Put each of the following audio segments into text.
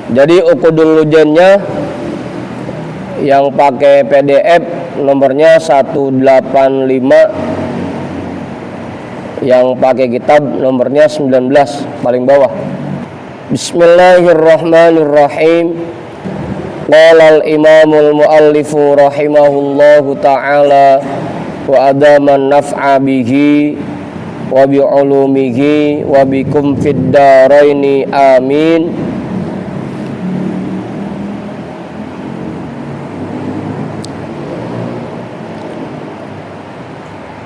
Jadi ukudul lujennya yang pakai PDF nomornya 185, yang pakai kitab nomornya 19 paling bawah. Bismillahirrahmanirrahim. Qala al-imamul muallifu rahimahullahu ta'ala wa adaman naf'a bihi wa bi ulumihi wa bikum fid daraini amin.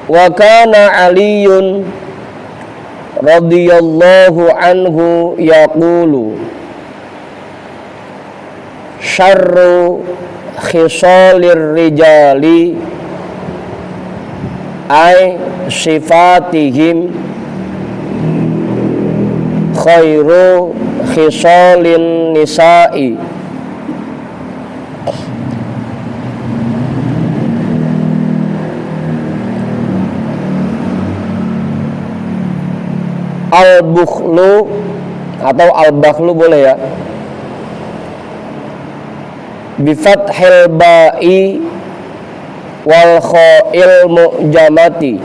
Wa kana Aliyun radhiyallahu anhu yaqulu syarru khisalir rijali ay sifatihim khairu khisalin nisa'i al-bukhlu atau al-bakhlu boleh ya, bifathil ba'i wal kha'il mu'jamati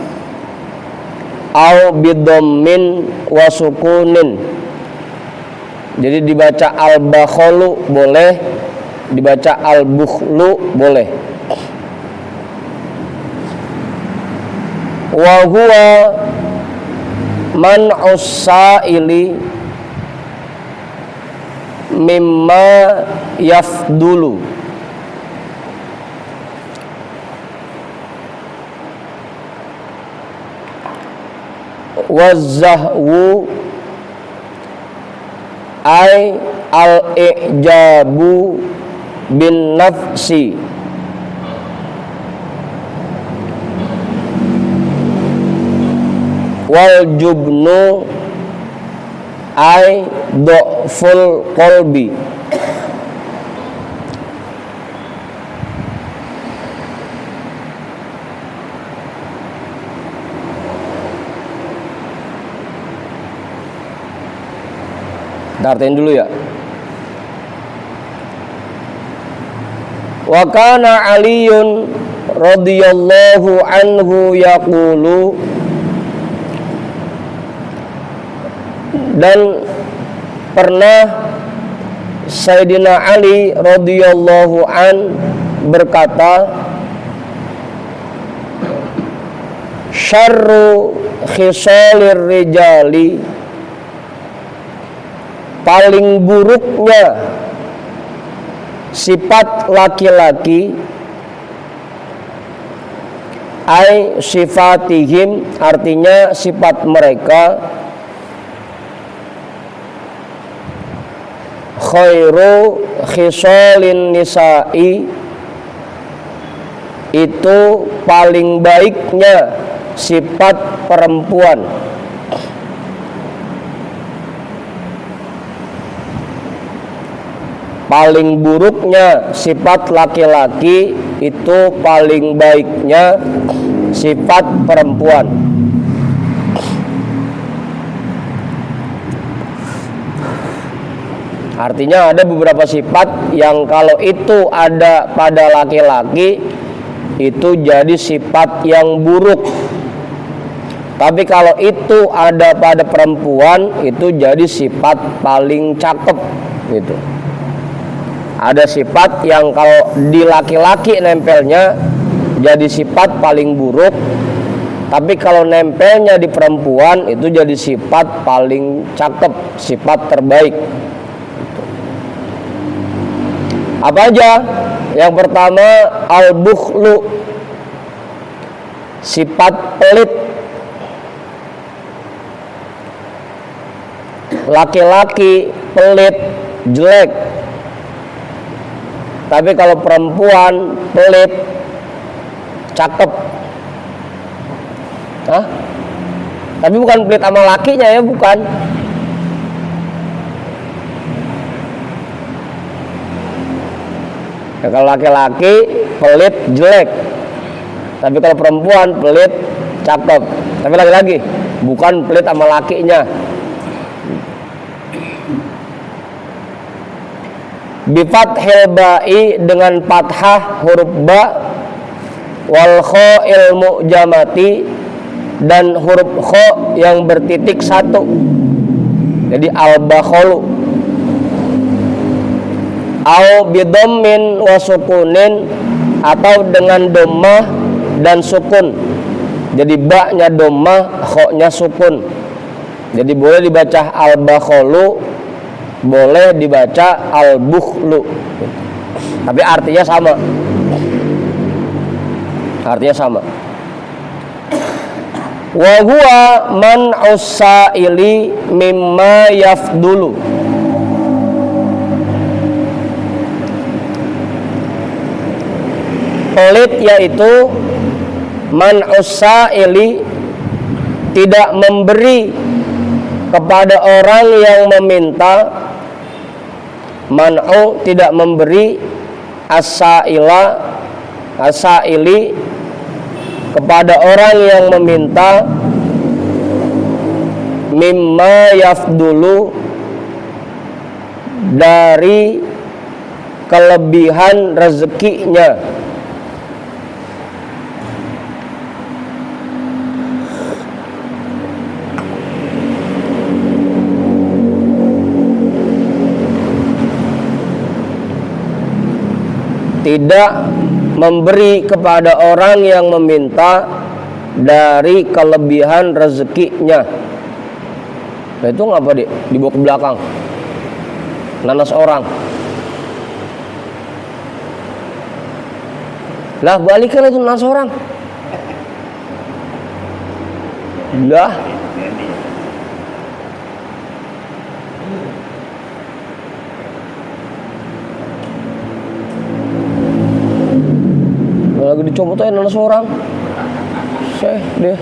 au bidhammin wa sukunin. Jadi dibaca al-bakhlu boleh, dibaca al-bukhlu boleh. Wa huwa man'us sa'ili mimma yafdulu wazzahwu ay al-i'jabu bin nafsi wal jubnu ay dhaful qalbi. Artiin dulu ya. Wa kana Aliyun radhiyallahu anhu yaqulu, dan pernah Sayyidina Ali radhiyallahu an berkata, syarru khisalir rijali, paling buruknya sifat laki-laki, ai sifatihim, artinya sifat mereka, khairu khisalin nisa'i, itu paling baiknya sifat perempuan. Paling buruknya sifat laki-laki, itu paling baiknya sifat perempuan. Artinya ada beberapa sifat yang kalau itu ada pada laki-laki itu jadi sifat yang buruk. Tapi kalau itu ada pada perempuan itu jadi sifat paling cakep gitu. Ada sifat yang kalau di laki-laki nempelnya jadi sifat paling buruk, tapi kalau nempelnya di perempuan itu jadi sifat paling cakep, sifat terbaik. Apa aja? Yang pertama al-bukhlu, sifat pelit. Laki-laki pelit, jelek. Tapi kalau perempuan pelit, cakep. Hah? Tapi bukan pelit sama lakinya ya, bukan. Ya, kalau laki-laki pelit, jelek. Tapi kalau perempuan pelit, cakep. Tapi lagi-lagi bukan pelit sama lakinya. bi fathil ba'i dengan fathah huruf ba, wal kha'il mu'jamati dan huruf kha yang bertitik satu, jadi al-bakholu, au bidhammin wa sukunin atau dengan dhammah dan sukun, jadi ba-nya dhammah, kha-nya sukun, jadi boleh dibaca al-bakholu, boleh dibaca al-bukhlu, tapi artinya sama. Artinya sama. Wa huwa man'us sa'ili mimma yafdulu. Pelit yaitu man'us sa'ili, tidak memberi kepada orang yang meminta. Man'u tidak memberi, as-sa'ili kepada orang yang meminta, mimma yafdulu dari kelebihan rezekinya. Tidak memberi kepada orang yang meminta dari kelebihan rezekinya. Nah itu ngapa dek? Dibawa ke belakang, nanas orang. Lah balikan itu nanas orang. Lah lagi dicopot aja nanas orang. Dia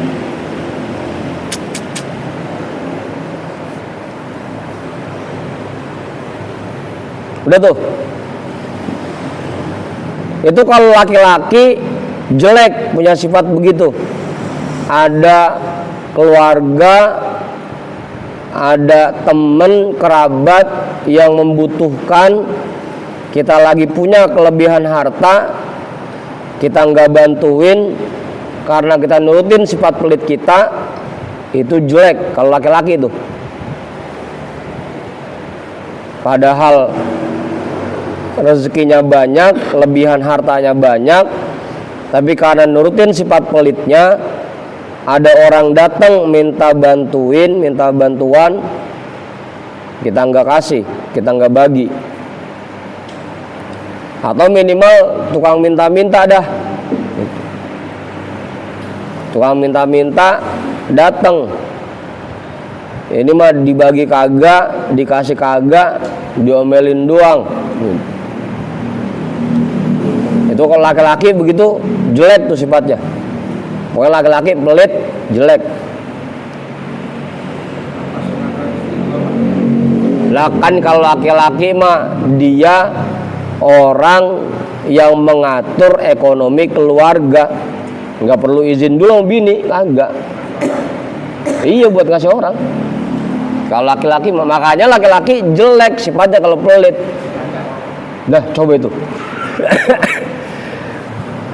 udah tuh. Itu kalau laki-laki jelek, punya sifat begitu. Ada keluarga, ada teman kerabat yang membutuhkan, kita lagi punya kelebihan harta, kita nggak bantuin karena kita nurutin sifat pelit kita, itu jelek kalau laki-laki itu. Padahal rezekinya banyak, kelebihan hartanya banyak, tapi karena nurutin sifat pelitnya, ada orang datang minta bantuan, kita nggak kasih, kita nggak bagi. Atau minimal tukang minta-minta dah. Tukang minta-minta datang. Ini mah dibagi kagak, dikasih kagak, diomelin doang. Itu kalau laki-laki begitu jelek tuh sifatnya. Pokoknya laki-laki pelit, jelek. Lah kan kalau laki-laki mah dia orang yang mengatur ekonomi keluarga, nggak perlu izin dulu sama bini, kagak. Iya buat ngasih orang. Kalau laki-laki, makanya laki-laki jelek sifatnya kalau pelit. Dah coba itu.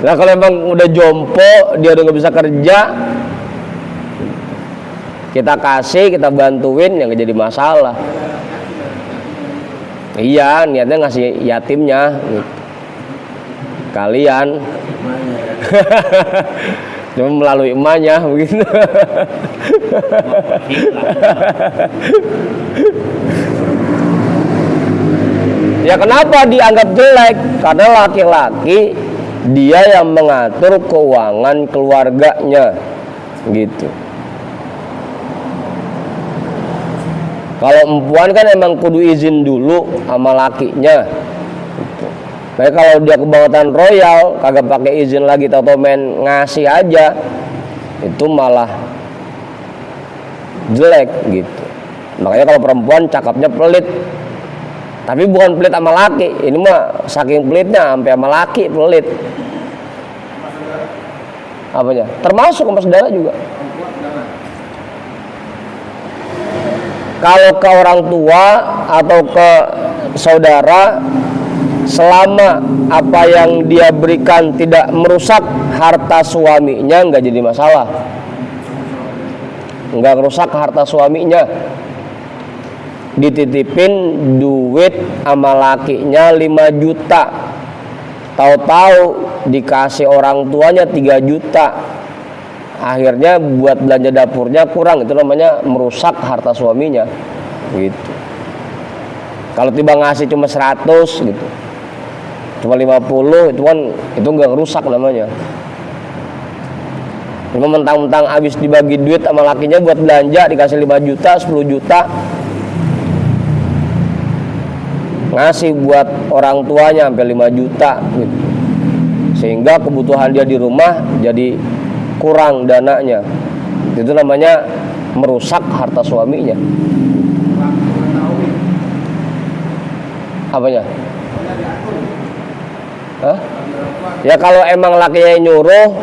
Nah kalau emang udah jompo, dia udah nggak bisa kerja, kita kasih, kita bantuin, yang nggak jadi masalah. Iya, niatnya ngasih yatimnya gitu. Kalian cuma melalui emaknya begitu. Ya kenapa dianggap jelek? Karena laki-laki dia yang mengatur keuangan keluarganya gitu. Kalau perempuan kan emang kudu izin dulu sama lakinya. Tapi kalau dia kebangetan royal, kagak pakai izin lagi, atau main ngasih aja, itu malah jelek gitu. Makanya kalau perempuan cakapnya pelit. Tapi bukan pelit sama laki, ini mah saking pelitnya sampai sama laki pelit. Apanya? Termasuk sama saudara juga. Kalau ke orang tua atau ke saudara selama apa yang dia berikan tidak merusak harta suaminya, nggak jadi masalah. Nggak merusak harta suaminya. Dititipin duit sama lakinya 5 juta, tahu-tahu dikasih orang tuanya 3 juta, akhirnya buat belanja dapurnya kurang, itu namanya merusak harta suaminya gitu. Kalau tiba ngasih cuma 100 gitu, cuma 50, itu kan itu nggak ngerusak namanya. Cuma mentang-mentang habis dibagi duit sama lakinya buat belanja, dikasih 5 juta, 10 juta, ngasih buat orang tuanya sampai 5 juta gitu. Sehingga kebutuhan dia di rumah jadi kurang dananya. Itu namanya merusak harta suaminya. Apanya? Hah? Ya kalau emang lakinya nyuruh,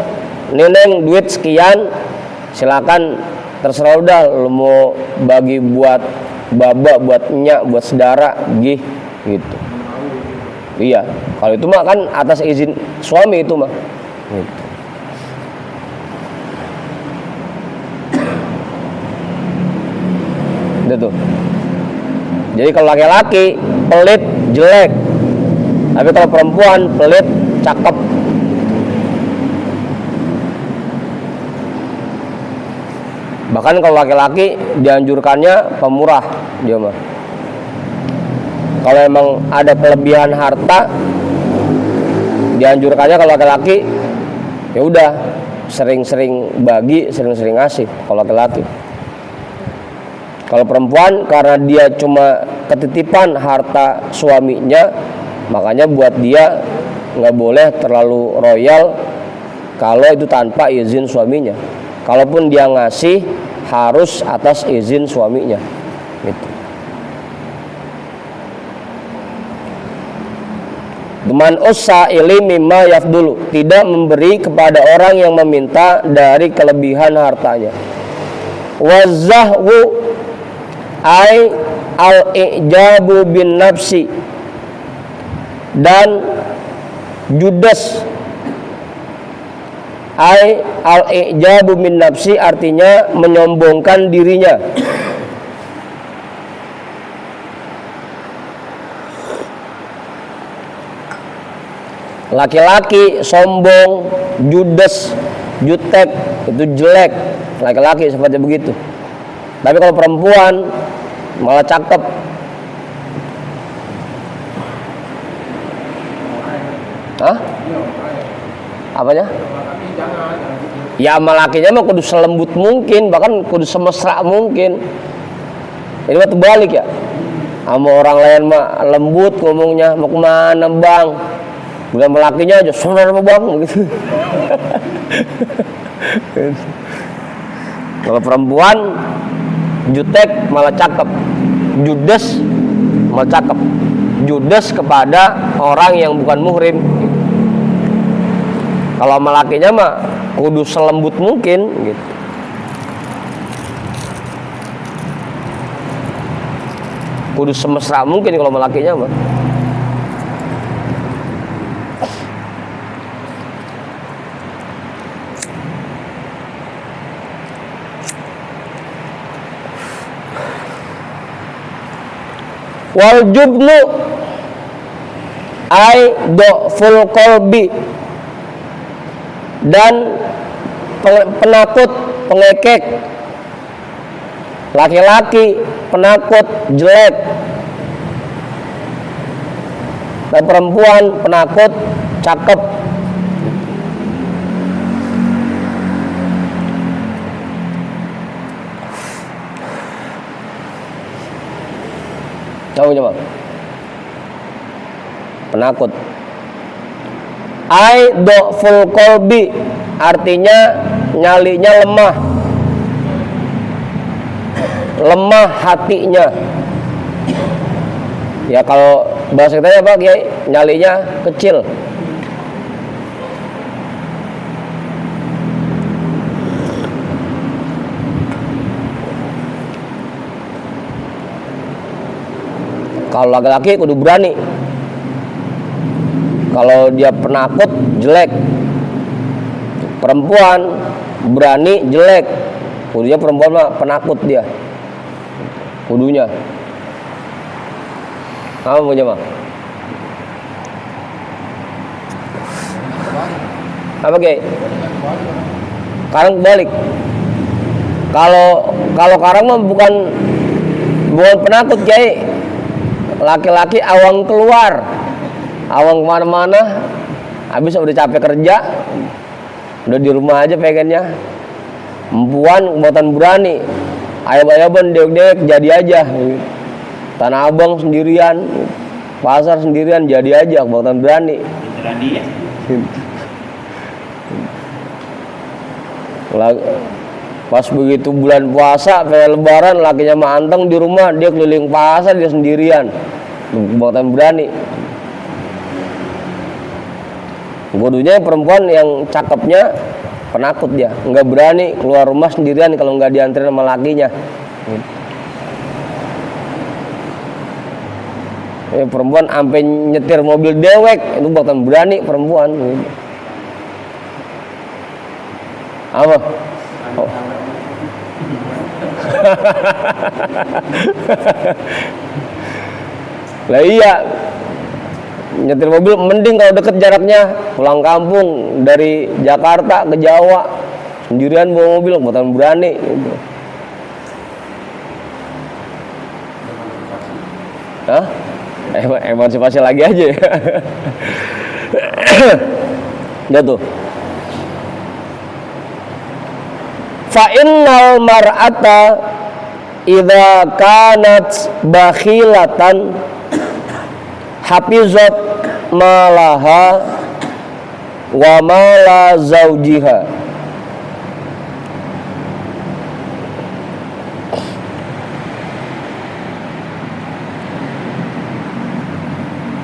"Neneng duit sekian, silakan, terserah, udah lu mau bagi buat baba, buat nyak, buat saudara, gitu." Iya, kalau itu mah kan atas izin suami itu mah. Gitu. Udah tuh. Jadi kalau laki-laki pelit jelek, tapi kalau perempuan pelit cakep. Bahkan kalau laki-laki dianjurkannya pemurah dia mah. Kalau emang ada kelebihan harta, dianjurkannya kalau laki-laki ya udah sering-sering bagi, sering-sering ngasih kalau laki-laki. Kalau perempuan karena dia cuma ketitipan harta suaminya, makanya buat dia nggak boleh terlalu royal kalau itu tanpa izin suaminya. Kalaupun dia ngasih harus atas izin suaminya. Gitu. Man usaili mimma yafdulu, tidak memberi kepada orang yang meminta dari kelebihan hartanya. Wazahwu ai al-ijabu bin nafsi, dan judes ai al-ijabu bin nafsi artinya menyombongkan dirinya. Laki-laki sombong, judes, jutek, itu jelek. Laki-laki seperti begitu. Tapi kalau perempuan malah cakep. Hah? Apanya? Ya sama lakinya mah kudu selembut mungkin, bahkan kudu semesra mungkin. Ini mah terbalik ya. Sama orang lain mah lembut ngomongnya, mau kemana bang? Bukan melakinya aja, saudara bang gitu. Kalau perempuan jutek malah cakep, judes malah cakep, judes kepada orang yang bukan muhrim. Kalau melakinya mah kudu selembut mungkin gitu. Kudu semesra mungkin kalau melakinya mah. Wal jubnu ai dhaful qalbi, dan penakut, pengekek. Laki-laki penakut jelek, dan perempuan penakut cakep. Tahu coba? Penakut. Ai dhaful qalbi artinya nyalinya lemah. Lemah hatinya. Ya kalau bahasa kita apa Kiai? Nyalinya kecil. Kalau laki-laki kudu berani. Kalau dia penakut jelek. Perempuan berani jelek. Kudunya perempuan mah penakut dia. Kudunya. Apa punya mah? Apa Ki? Karang balik. Kalau karang mah bukan penakut Kiai. Laki-laki awang keluar, awang kemana-mana. Habis udah capek kerja, udah di rumah aja pengennya. Perempuan buatan berani. Ayam-ayaman dewek-dewek jadi aja. Tanah Abang sendirian, pasar sendirian jadi aja buatan berani. Pas begitu bulan puasa kayak lebaran, lakinya mah anteng di rumah, dia keliling pasar dia sendirian. Buatan berani. Kudunya perempuan yang cakepnya penakut dia, nggak berani keluar rumah sendirian kalau nggak dianterin sama lakinya. Perempuan sampai nyetir mobil dewek itu buatan berani perempuan. Apa? Oh. Lah iya, nyetir mobil mending kalau deket jaraknya, pulang kampung dari Jakarta ke Jawa sendirian bawa mobil buatan berani gitu. Hah? Emansipasi lagi aja ya. Udah tuh. Fa innal mar'ata idza kanat bakhilatan hafizat malaha wa mala zaujiha.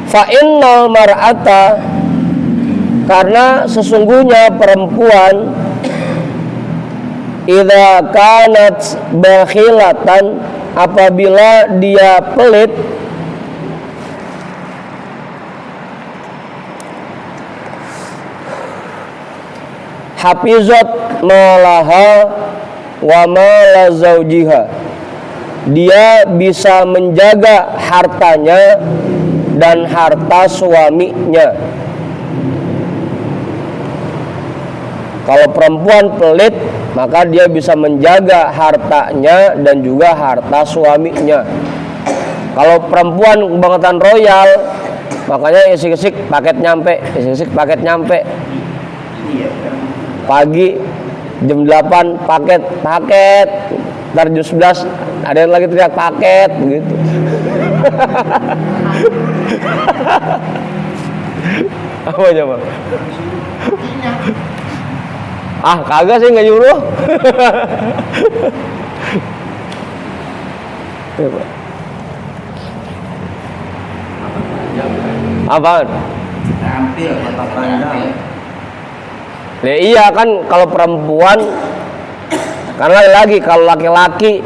Fa innal mar'ata, karena sesungguhnya perempuan idza kanat bakhilatan, apabila dia pelit, hafizat malaha wa mala zaujiha, dia bisa menjaga hartanya dan harta suaminya. Kalau perempuan pelit, maka dia bisa menjaga hartanya dan juga harta suaminya. Kalau perempuan kebangetan royal, makanya isik-isik paket nyampe, isik-isik paket nyampe. Pagi jam 8 paket, ntar jam 11 ada yang lagi teriak paket gitu. Apa aja Bang? Ah kagak sih, nggak nyuruh. Apaan? Tampil atau panjang. Ya iya kan, kalau perempuan karena lagi kalau laki-laki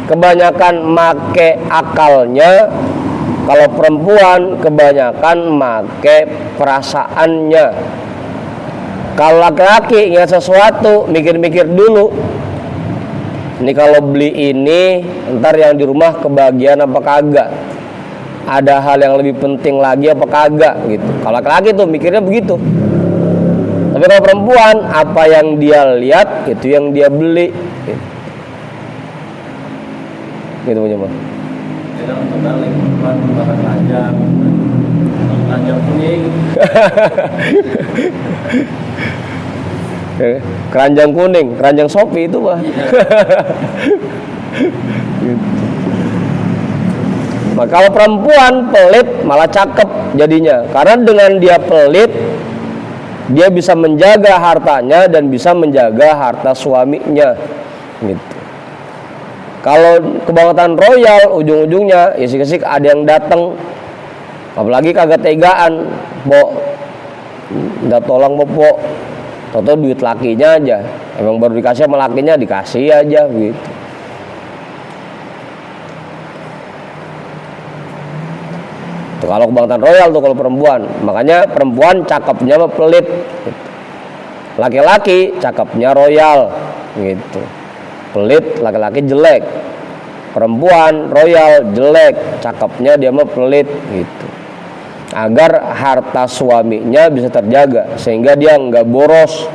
kebanyakan make akalnya, kalau perempuan kebanyakan make perasaannya. Kalau laki-laki ingat sesuatu, mikir-mikir dulu. Ini kalau beli ini, ntar yang di rumah kebagian apa kagak? Ada hal yang lebih penting lagi apa kagak gitu. Kalau laki-laki tuh mikirnya begitu. Tapi kalau perempuan, apa yang dia lihat itu yang dia beli. Gitu punya Bang. Kadang terbalik, perempuan keranjang kuning. Keranjang kuning, keranjang Shopee itu Pak. Nah, kalau perempuan pelit malah cakep jadinya, karena dengan dia pelit dia bisa menjaga hartanya dan bisa menjaga harta suaminya gitu. Kalau kebangetan royal, ujung-ujungnya isik-isik ada yang datang, apalagi kagak tegaan, Pok nggak tolong Pok, toto duit lakinya aja, emang baru dikasih sama lakinya, dikasih aja gitu. Gitu. Kalau kebangtan royal tuh kalau perempuan, makanya perempuan cakepnya mah pelit. Gitu. Laki-laki cakepnya royal, gitu. Pelit laki-laki jelek. Perempuan royal jelek, cakepnya dia mah pelit, gitu. Agar harta suaminya bisa terjaga sehingga dia nggak boros,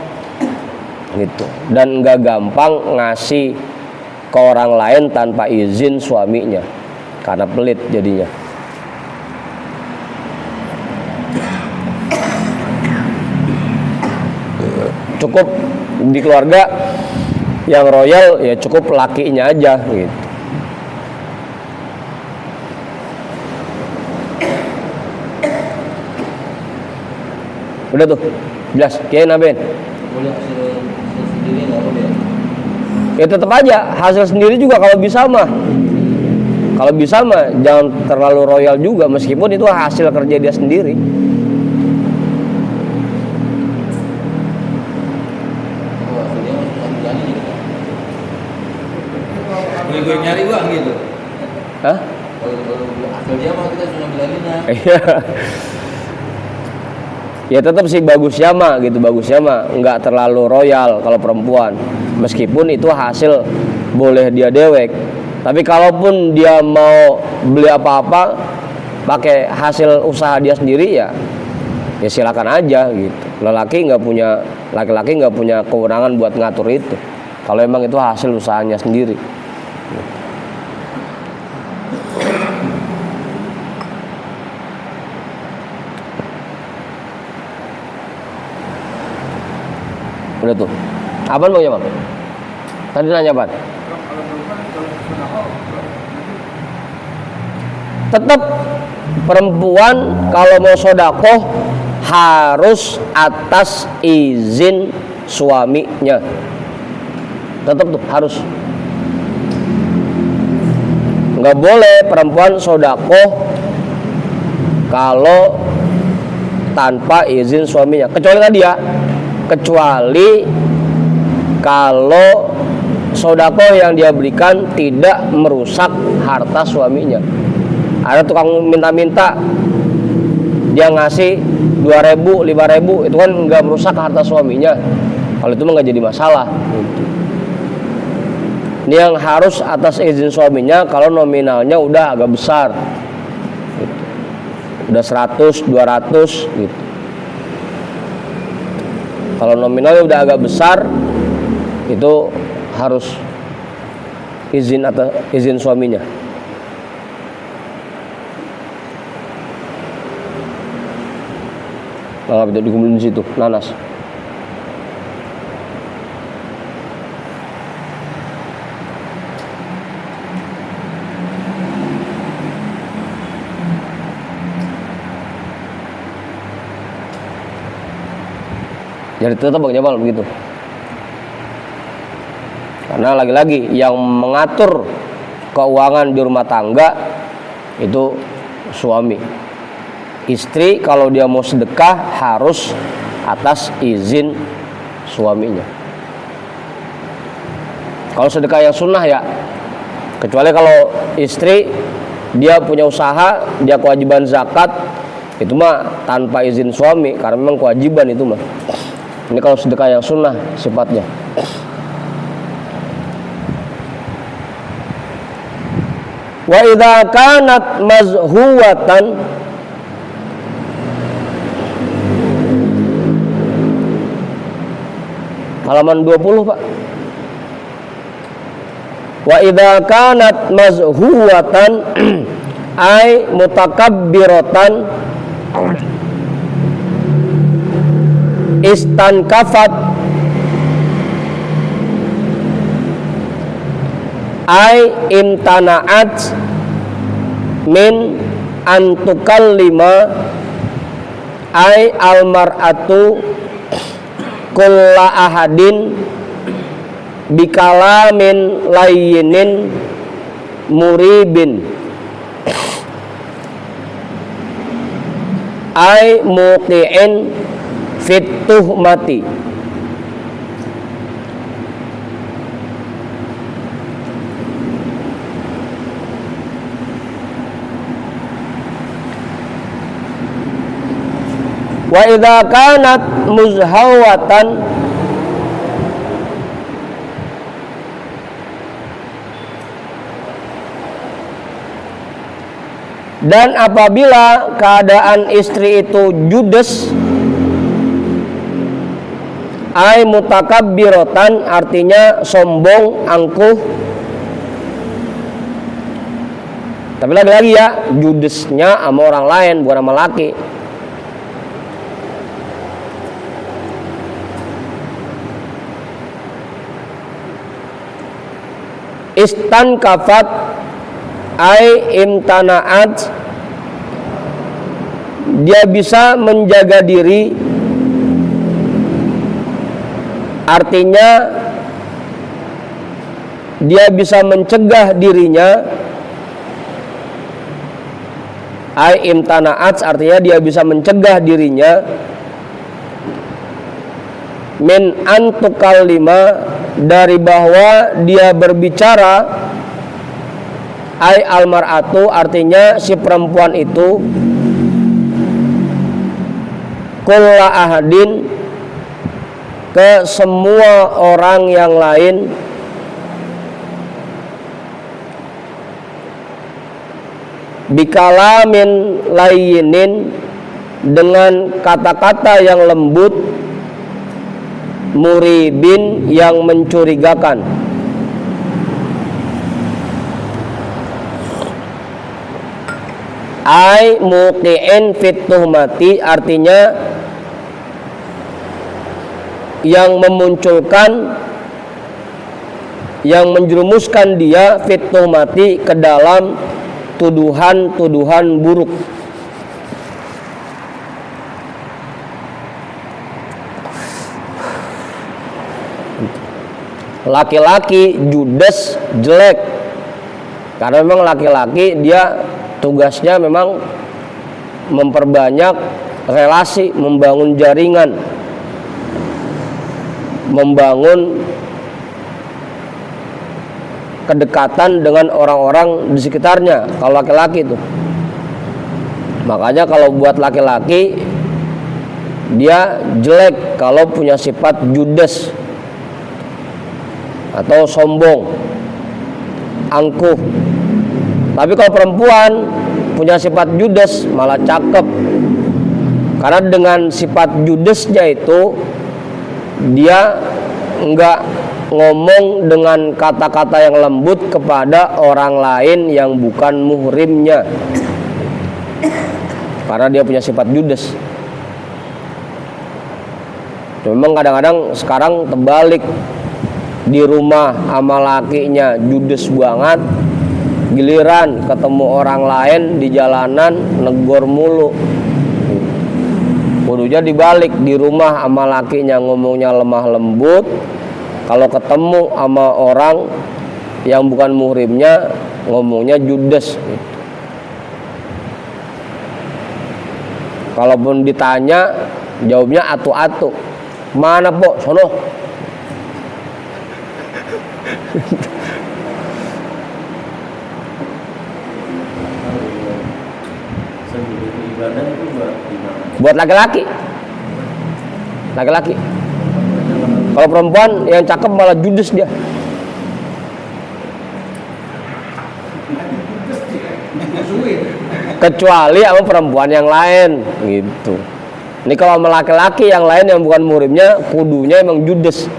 gitu, dan nggak gampang ngasih ke orang lain tanpa izin suaminya karena pelit jadinya. Cukup di keluarga yang royal ya cukup lakinya aja, gitu. Udah tuh, jelas. Kiai Naben. Boleh hasil sendiri nggak boleh? Ya tetap aja hasil sendiri juga kalau bisa mah. Kalau bisa mah jangan terlalu royal juga meskipun itu hasil kerja dia sendiri. Oh, hasilnya masih berani gitu. Gue nyari uang gitu. Hah? Kalau hasil dia mah kita cuma bilangin. Iya. Ya tetap sih bagusnya mah gitu, bagusnya mah nggak terlalu royal kalau perempuan meskipun itu hasil boleh dia dewek. Tapi kalaupun dia mau beli apa-apa pakai hasil usaha dia sendiri ya silakan aja gitu. Laki-laki nggak punya kewenangan buat ngatur itu kalau emang itu hasil usahanya sendiri. Udah tuh. Apaan Bang Jamal? Tadi nanya apa? Tetap perempuan kalau mau sodakoh harus atas izin suaminya. Tetap tuh harus. Nggak boleh perempuan sodakoh kalau tanpa izin suaminya. Kecuali kalau sodako yang dia berikan tidak merusak harta suaminya. Ada tukang minta-minta dia ngasih 2.000, 5.000 itu kan nggak merusak harta suaminya. Kalau itu mah nggak jadi masalah. Ini yang harus atas izin suaminya kalau nominalnya udah agak besar, udah 100, 200 gitu. Kalau nominalnya udah agak besar itu harus izin suaminya. Nggak bisa dikumpulin di situ, nanas. Jadi tetap Bang Jamal begitu. Karena lagi-lagi yang mengatur keuangan di rumah tangga itu suami. Istri kalau dia mau sedekah harus atas izin suaminya. Kalau sedekah yang sunnah ya, kecuali kalau istri dia punya usaha, dia kewajiban zakat, itu mah tanpa izin suami karena memang kewajiban itu mah. Ini kalau sedekah yang sunnah sifatnya. Wa idza kanat mazhuwatan halaman 20 Pak. Wa idza kanat mazhuwatan ay mutakabbiratan istankafat ay imtana'at min antukallima ay almar'atu kulla ahadin bikalamin layyinin muribin ay muqi'in fituh mati. Wa idza kanat muzhawatan dan apabila keadaan istri itu judes, ai mutakabbiratan artinya sombong, angkuh. Tapi lagi-lagi ya, judesnya sama orang lain bukan sama laki. Istankafat ai imtanaat, dia bisa menjaga diri, artinya dia bisa mencegah dirinya. Ai imtanaat artinya dia bisa mencegah dirinya min antukallima, dari bahwa dia berbicara. Ai almar'atu artinya si perempuan itu kulla ahadin, ke semua orang yang lain, bikalamin layyinin, dengan kata-kata yang lembut, muribin, yang mencurigakan. Ai muqi'in fit tuhmati artinya yang memunculkan, yang menjerumuskan dia fit tuhmati ke dalam tuduhan-tuduhan buruk. Laki-laki judes, jelek, karena memang laki-laki dia tugasnya memang memperbanyak relasi, membangun jaringan, membangun kedekatan dengan orang-orang di sekitarnya. Kalau laki-laki itu, makanya kalau buat laki-laki dia jelek kalau punya sifat judes atau sombong, angkuh. Tapi kalau perempuan punya sifat judes malah cakep, karena dengan sifat judesnya itu dia enggak ngomong dengan kata-kata yang lembut kepada orang lain yang bukan muhrimnya, karena dia punya sifat judes. Memang kadang-kadang sekarang terbalik, di rumah sama lakinya judes banget, giliran ketemu orang lain di jalanan negor mulu. Kudunya dibalik, di rumah sama lakinya ngomongnya lemah lembut, kalau ketemu sama orang yang bukan muhrimnya ngomongnya judes. Kalaupun ditanya jawabnya atu-atu. Mana po? Sono. Buat laki-laki. Laki-laki. Kalau perempuan yang cakep malah judes dia. Kecuali sama perempuan yang lain gitu. Ini kalau sama laki-laki yang lain yang bukan muhrimnya, kudunya emang judes.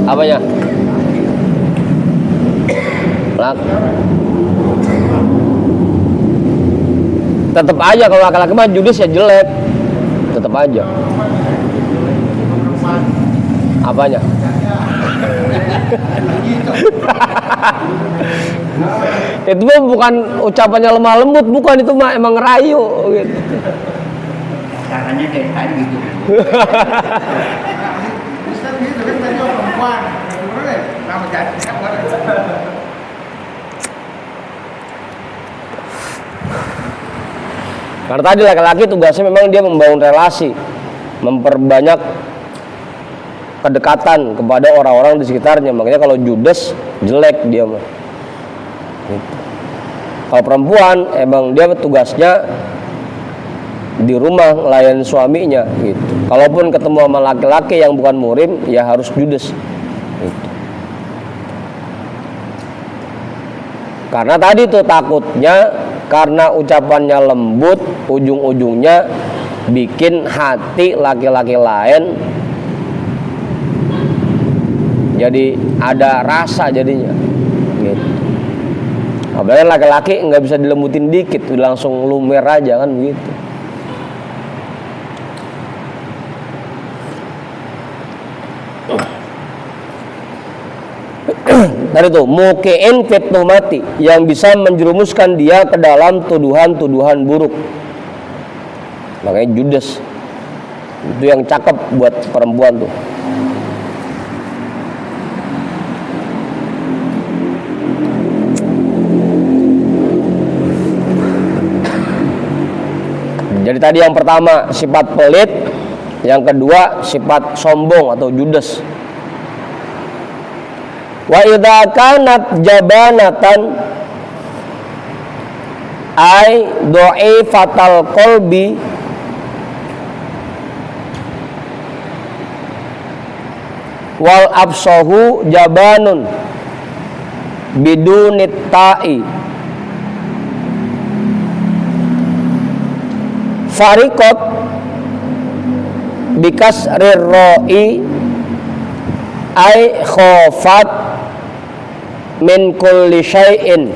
Apanya? Tetap aja kalau laki-laki mah judes ya jelek. Tetap aja. Apanya? Itu mah bukan ucapannya lemah lembut, bukan, itu mah emang ngerayu gitu. Caranya kayak tadi gitu. Karena tadi laki-laki tugasnya memang dia membangun relasi, memperbanyak kedekatan kepada orang-orang di sekitarnya. Makanya kalau judes jelek dia mah. Gitu. Kalau perempuan emang dia tugasnya di rumah melayani suaminya gitu. Kalaupun ketemu sama laki-laki yang bukan murim ya harus judes gitu. Karena tadi tuh takutnya karena ucapannya lembut, ujung-ujungnya bikin hati laki-laki lain jadi ada rasa jadinya gitu. Apalagi laki-laki nggak bisa dilembutin dikit, langsung lumer aja kan begitu. Tadi tuh mukiin fitnumati, yang bisa menjerumuskan dia ke dalam tuduhan-tuduhan buruk. Makanya judes itu yang cakep buat perempuan tuh. Jadi tadi yang pertama sifat pelit, yang kedua sifat sombong atau judes. Wa idza kanat jabanatan ay dha'ifatal qalbi wal absahu jabanun bidunit ta'i farikot bikas rirroi ay khofat min kulli syai'in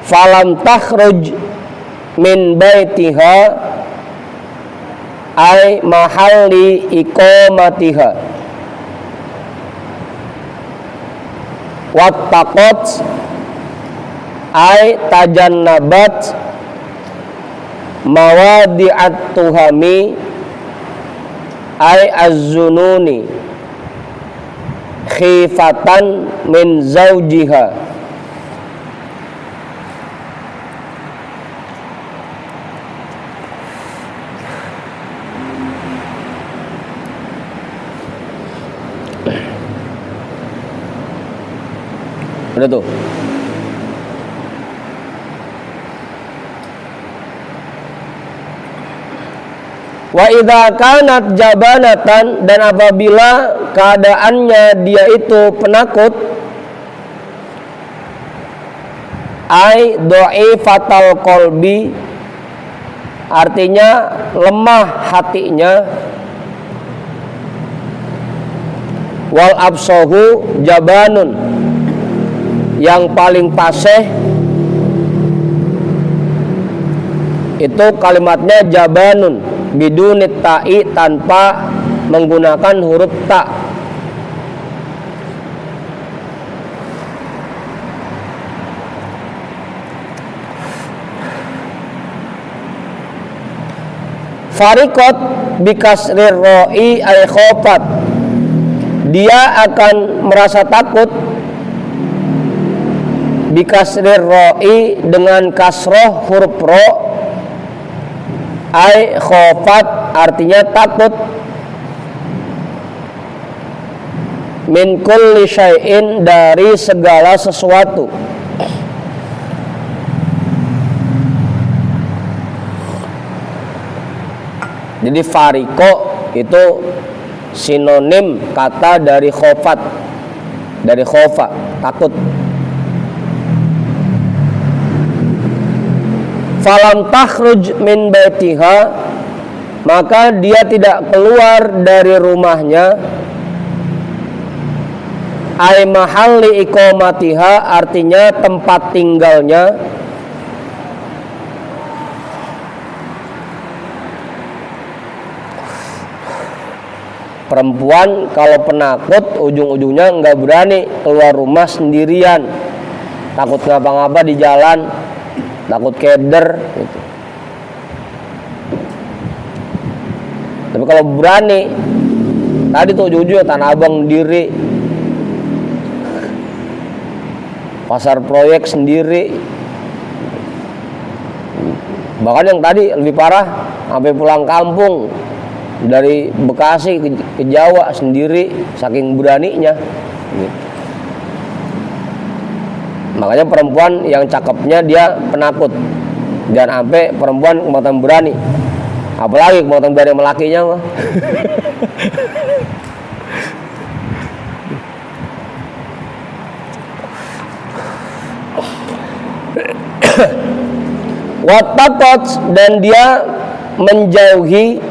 falam takhruj min baitiha ay mahalli iqamatiha wattaqat ay tajannabat mawadi'at tuhami ay az-zununi khifatan min zawjiha. Udah tuh. Wa idza kanat jabanatan, dan apabila keadaannya dia itu penakut, ai dha'ifatal qalbi, artinya lemah hatinya, wal absahu jabanun, yang paling fasih itu kalimatnya jabanun bidunit ta'i, tanpa menggunakan huruf ta. Farikot bikasrir ro'i ay khofat, dia akan merasa takut bikasrir ro'i dengan kasroh huruf ro, ay khofat artinya takut, min kulli syai'in dari segala sesuatu. Jadi fariko itu sinonim kata dari khofat, dari khofa, takut. Falam takhruj min baitiha, maka dia tidak keluar dari rumahnya, ay mahalli iqamatiha artinya tempat tinggalnya, perempuan kalau penakut ujung-ujungnya nggak berani keluar rumah sendirian, takut ngapa-ngapa di jalan, takut keder gitu. Tapi kalau berani, tadi tuh ujung-ujungnya Tanah Abang sendiri, Pasar Proyek sendiri, Bahkan yang tadi lebih parah, sampai pulang kampung dari Bekasi ke Jawa sendiri, saking beraninya. Gitu. Makanya perempuan yang cakepnya dia penakut, jangan sampai perempuan kemauan berani, apalagi kemauan berani sama lakinya mah. Wattaqat, dan dia menjauhi,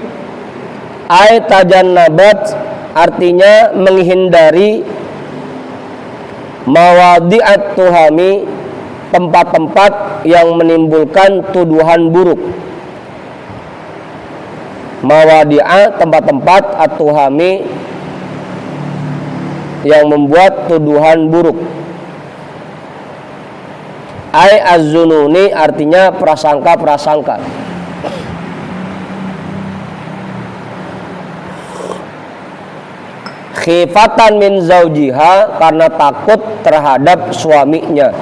tajannabat, artinya menghindari, mawadi'at tuhami, tempat-tempat yang menimbulkan tuduhan buruk. Mawadi'ah, tempat-tempat, at-tuhami, yang membuat tuduhan buruk. Az-zununi, artinya prasangka-prasangka. Khifatan min zaujiha, karena takut terhadap suaminya.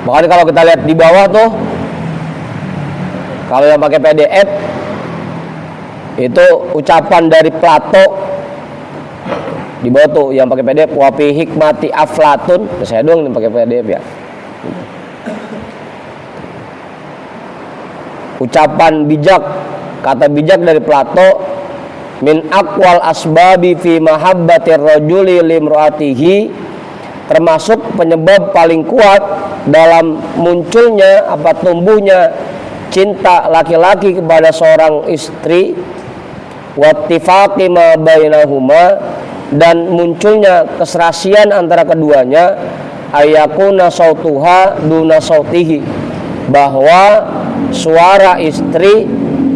Makanya kalau kita lihat di bawah tuh, kalau yang pakai PDF itu ucapan dari Plato di bawah tuh yang pakai PDF, wa fi hikmati Aflatun. Saya doang yang pakai PDF ya. Ucapan bijak, kata bijak dari Plato, min aqwal asbabi fi mahabbatir rajuli limraatihi, termasuk penyebab paling kuat dalam munculnya tumbuhnya cinta laki-laki kepada seorang istri, wattifaqi ma bainahuma, dan munculnya keserasian antara keduanya, ayakuna sautuha duna sautihi, bahwa suara istri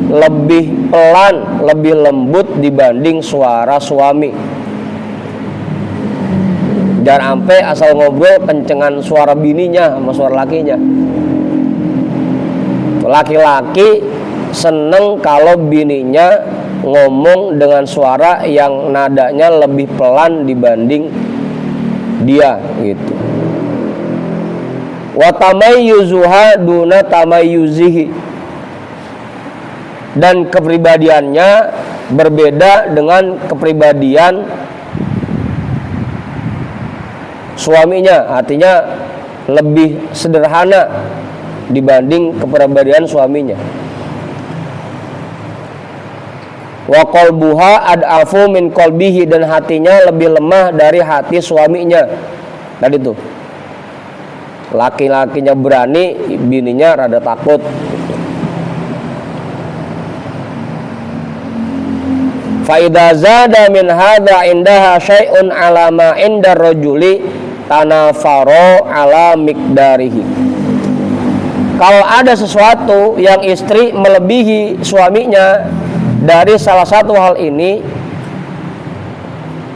lebih pelan, lebih lembut dibanding suara suami. Jangan sampai asal ngobrol kencengan suara bininya sama suara lakinya. Laki-laki seneng kalau bininya ngomong dengan suara yang nadanya lebih pelan dibanding dia gitu. Wa tamayyuzuha duna tamayyuzihi, dan kepribadiannya berbeda dengan kepribadian suaminya, artinya lebih sederhana dibanding kepribadian suaminya. Wa qalbuha ad'afu min qalbihi, dan hatinya lebih lemah dari hati suaminya. Tadi tuh laki-lakinya berani, bininya rada takut. Fa idza zada min hadza indaha syai'un ala ma inda rajuli tanafaro ala miqdarihi. Kalau ada sesuatu yang istri melebihi suaminya dari salah satu hal ini,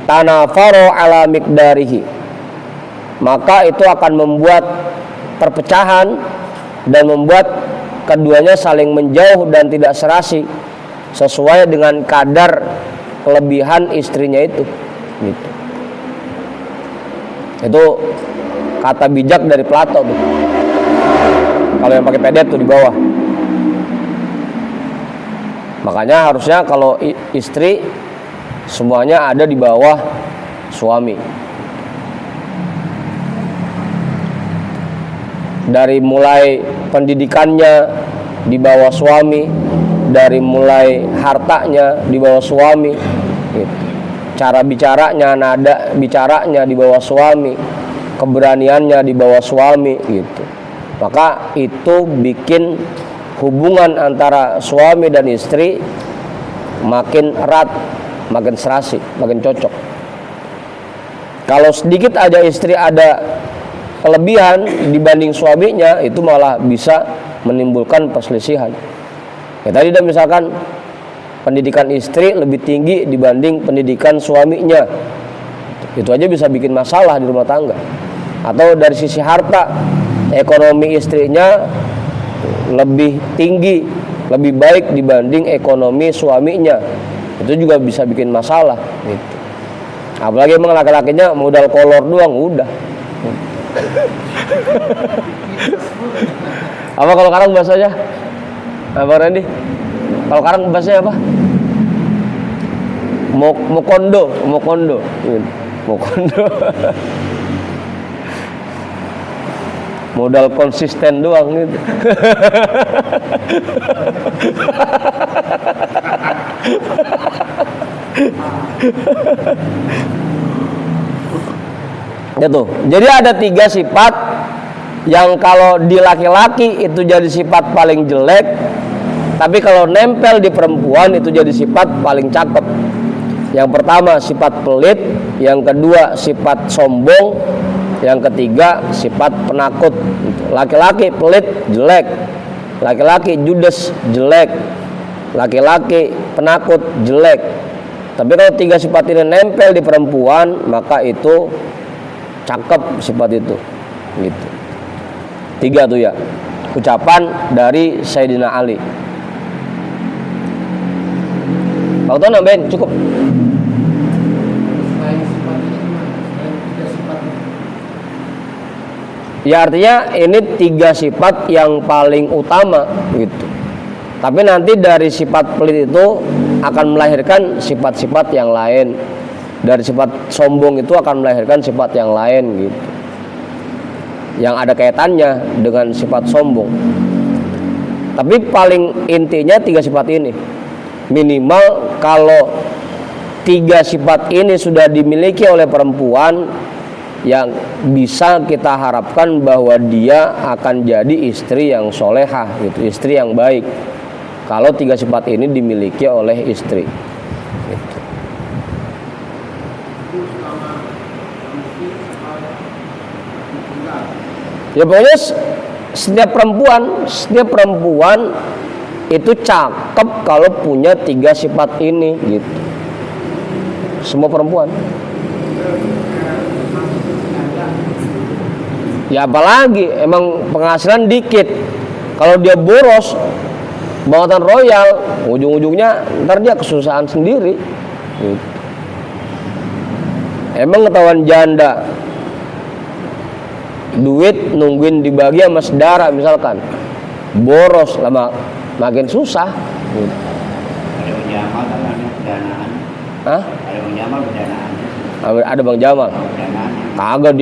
tanafaro ala miqdarihi, maka itu akan membuat perpecahan dan membuat keduanya saling menjauh dan tidak serasi sesuai dengan kadar kelebihan istrinya itu. Gitu. Itu kata bijak dari Plato tuh. Kalau yang pakai PDF tuh di bawah. Makanya harusnya kalau istri semuanya ada di bawah suami. Dari mulai pendidikannya di bawah suami, dari mulai hartanya di bawah suami, gitu. Cara bicaranya, nada bicaranya di bawah suami, keberaniannya di bawah suami, gitu. Maka itu bikin hubungan antara suami dan istri makin erat, makin serasi, makin cocok. Kalau sedikit aja istri ada kelebihan dibanding suaminya, itu malah bisa menimbulkan perselisihan. Ya tadi dah misalkan pendidikan istri lebih tinggi dibanding pendidikan suaminya, itu aja bisa bikin masalah di rumah tangga. Atau dari sisi harta, ekonomi istrinya lebih tinggi, lebih baik dibanding ekonomi suaminya, itu juga bisa bikin masalah gitu. Apalagi emang laki-lakinya modal kolor doang udah. Apa kalau karang bahasanya? Apa Randy? Kalau karang bahasanya apa? Mokondo. Mokondo. Modal konsisten doang gitu. Gitu. Jadi ada 3 sifat yang kalau di laki-laki itu jadi sifat paling jelek, tapi kalau nempel di perempuan itu jadi sifat paling cakep. Yang pertama sifat pelit, yang kedua sifat sombong, yang ketiga sifat penakut. Laki-laki pelit jelek, laki-laki judes jelek, laki-laki penakut jelek. Tapi kalau 3 sifat ini nempel di perempuan, maka itu cakep sifat itu. Gitu. 3 tuh ya. Ucapan dari Sayyidina Ali. Waktu nambahin cukup. Ya artinya ini 3 sifat yang paling utama gitu. Tapi nanti dari sifat pelit itu akan melahirkan sifat-sifat yang lain. Dari sifat sombong itu akan melahirkan sifat yang lain gitu. Yang ada kaitannya dengan sifat sombong. Tapi paling intinya 3 sifat ini. Minimal kalau 3 sifat ini sudah dimiliki oleh perempuan, yang bisa kita harapkan bahwa dia akan jadi istri yang solehah gitu, istri yang baik. Kalau 3 sifat ini dimiliki oleh istri gitu. Ya pokoknya setiap perempuan itu cakep kalau punya 3 sifat ini gitu. Semua perempuan. Ya apalagi emang penghasilan dikit. Kalau dia boros bangautan royal, ujung-ujungnya ntar dia kesusahan sendiri gitu. Emang ketahuan janda, duit nungguin dibagi sama saudara misalkan, boros lama makin susah gitu. Ada Bang Jamal kan ada pendanaan. Hah? Ada Bang Jamal pendanaan. Ada Bang Jamal? Pendanaan. Kagak,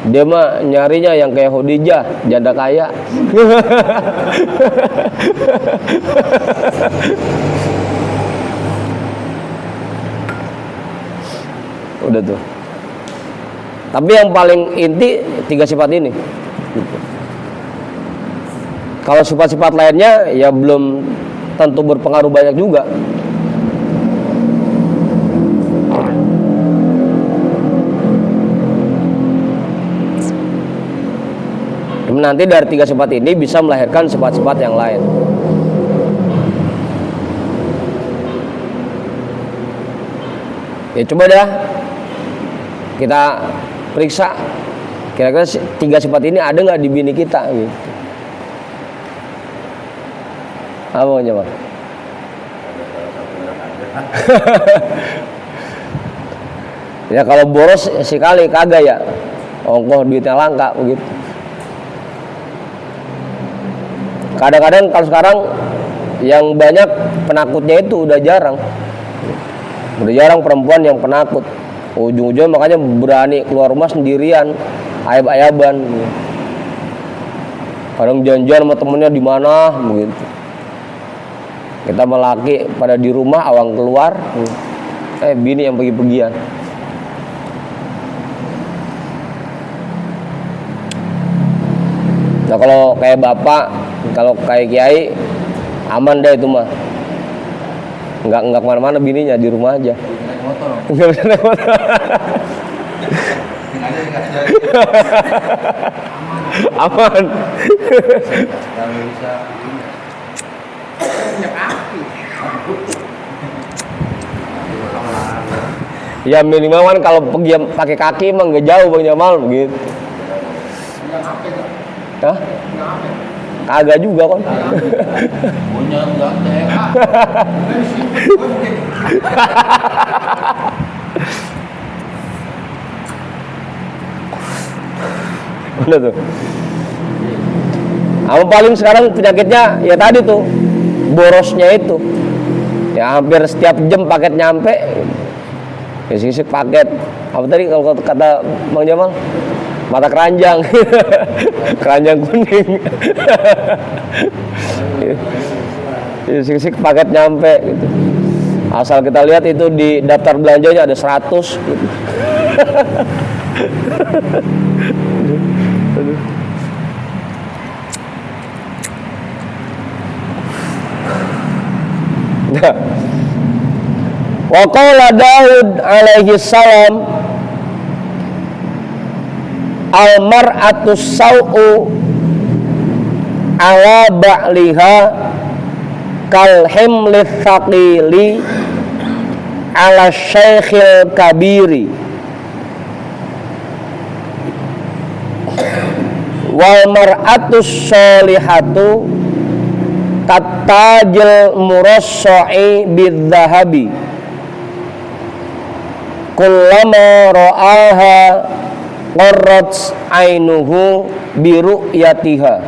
dia mah nyarinya yang kayak Khadijah, janda kaya. Udah tuh. Tapi yang paling inti 3 sifat ini. Gitu. Kalau sifat-sifat lainnya ya belum tentu berpengaruh banyak juga. Nanti dari 3 sifat ini bisa melahirkan sifat-sifat yang lain. Ya coba dah kita periksa kira-kira 3 sifat ini ada nggak di bini kita gitu. Apa coba? Ya kalau boros sekali kagak ya, ongkoh duitnya langka begitu. Kadang-kadang kalau sekarang yang banyak penakutnya itu udah jarang perempuan yang penakut. Ujung-ujungnya makanya berani keluar rumah sendirian, ayab-ayaban. Kadang janjian sama temennya di mana begitu. Kita melaki pada di rumah awang keluar, bini yang pergi-pergian. Nah kalau kayak bapak, kalau kayak kiai, aman deh itu mah. Nggak kemana-mana bininya, di rumah aja. Naik motor. Nggak bisa naik motor. Aman. Kalau bisa Ya minimal kan kalau pergi pakai kaki emang nggak jauh Bang Jamal begitu. Hah? Kagak juga kan. Punya ganteng. Udah tuh. Apa paling sekarang penyakitnya ya tadi tuh, borosnya itu. Ya hampir setiap jam paket nyampe. Isi paket. Apa tadi kalau kata Bang Jamal? Mata keranjang. Keranjang kuning. Isi paket nyampe gitu. Asal kita lihat itu di daftar belanjanya ada 100 gitu. Nah, wa qala Daud alaihi salam al mar'atu sau'u ala ba'liha kal himli thaqili ala syekhil kabiri wal mar'atu sholihatu katajil murassa'i bidzahabi kullama ra'aha qarrat ainuhu bi ru'yatiha.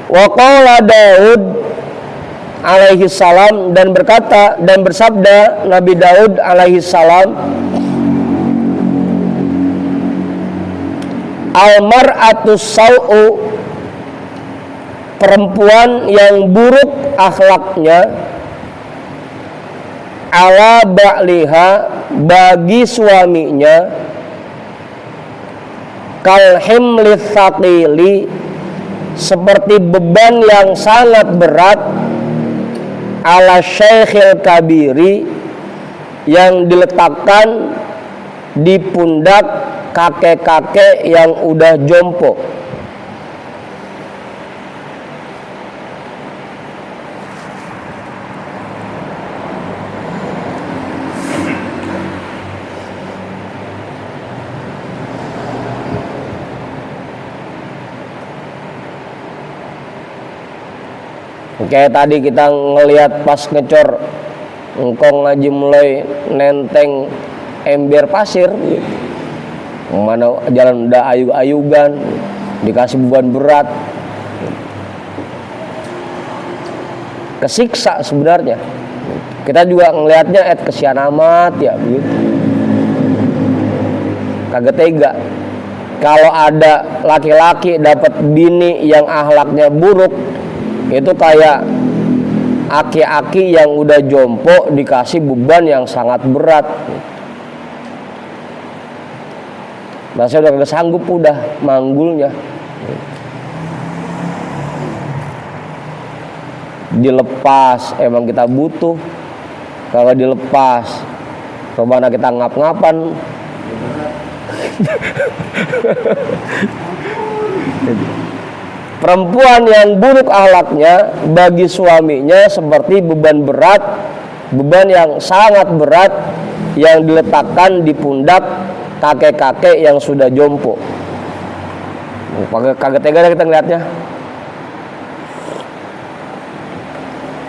Wa qala Daud alaihi salam, dan berkata dan bersabda Nabi Daud alaihi salam, al-mar'atu sau'u, perempuan yang buruk akhlaknya, ala ba'liha, bagi suaminya, kal himli thaqili, seperti beban yang sangat berat, ala syekhil kabiri, yang diletakkan di pundak kakek-kakek yang udah jompo. Kayak tadi kita ngelihat pas ngecor engkong ngaji mulai nenteng ember pasir gitu. Mana jalan udah ayug-ayugan, dikasih beban berat, kesiksa sebenarnya. Kita juga ngelihatnya kesian amat ya begitu. Kagak tega. Kalau ada laki-laki dapat bini yang akhlaknya buruk, itu kayak aki-aki yang udah jompo dikasih beban yang sangat berat. Masa udah kagak sanggup udah manggulnya. Dilepas emang kita butuh. Kalau dilepas kemana kita ngap-ngapan. Perempuan yang buruk akhlaknya bagi suaminya seperti beban berat, beban yang sangat berat yang diletakkan di pundak kakek-kakek yang sudah jompo. Kagak tega kita ngeliatnya.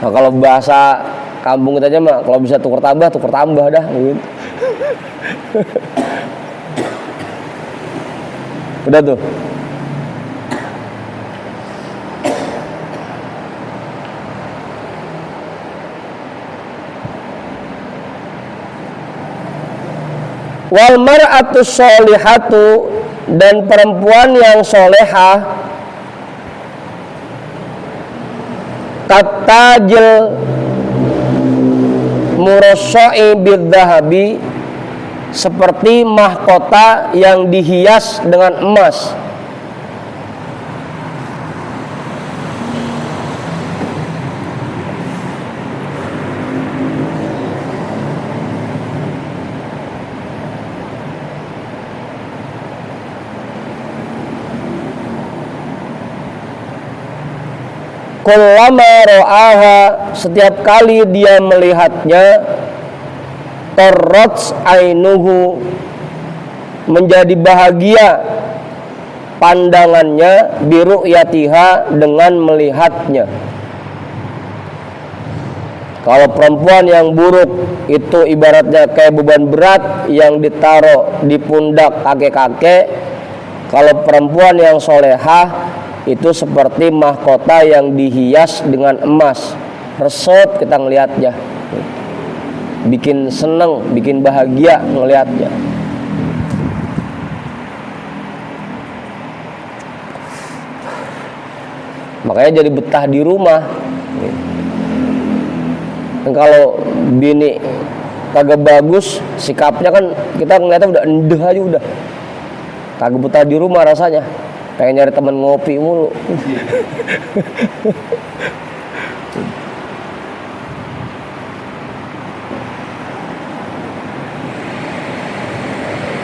Nah, kalau bahasa kampung kita aja mah, kalau bisa tuker tambah dah gitu. Udah tuh. Wal mar'atu sholihatu, dan perempuan yang solehah, katajil murassa'i bidzahabi, seperti mahkota yang dihias dengan emas. Kullama ra'aha, setiap kali dia melihatnya, tarrat ainuhu, menjadi bahagia pandangannya biru'yatiha dengan melihatnya. Kalau perempuan yang buruk itu ibaratnya kayak beban berat yang ditaruh di pundak kakek-kakek. Kalau perempuan yang solehah itu seperti mahkota yang dihias dengan emas. Resep kita ngelihatnya, bikin seneng, bikin bahagia ngelihatnya. Makanya jadi betah di rumah. Dan kalau bini kagak bagus sikapnya kan kita ngeliatnya udah endeh aja udah. Kagak betah di rumah rasanya. Pengen nyari teman ngopi mulu.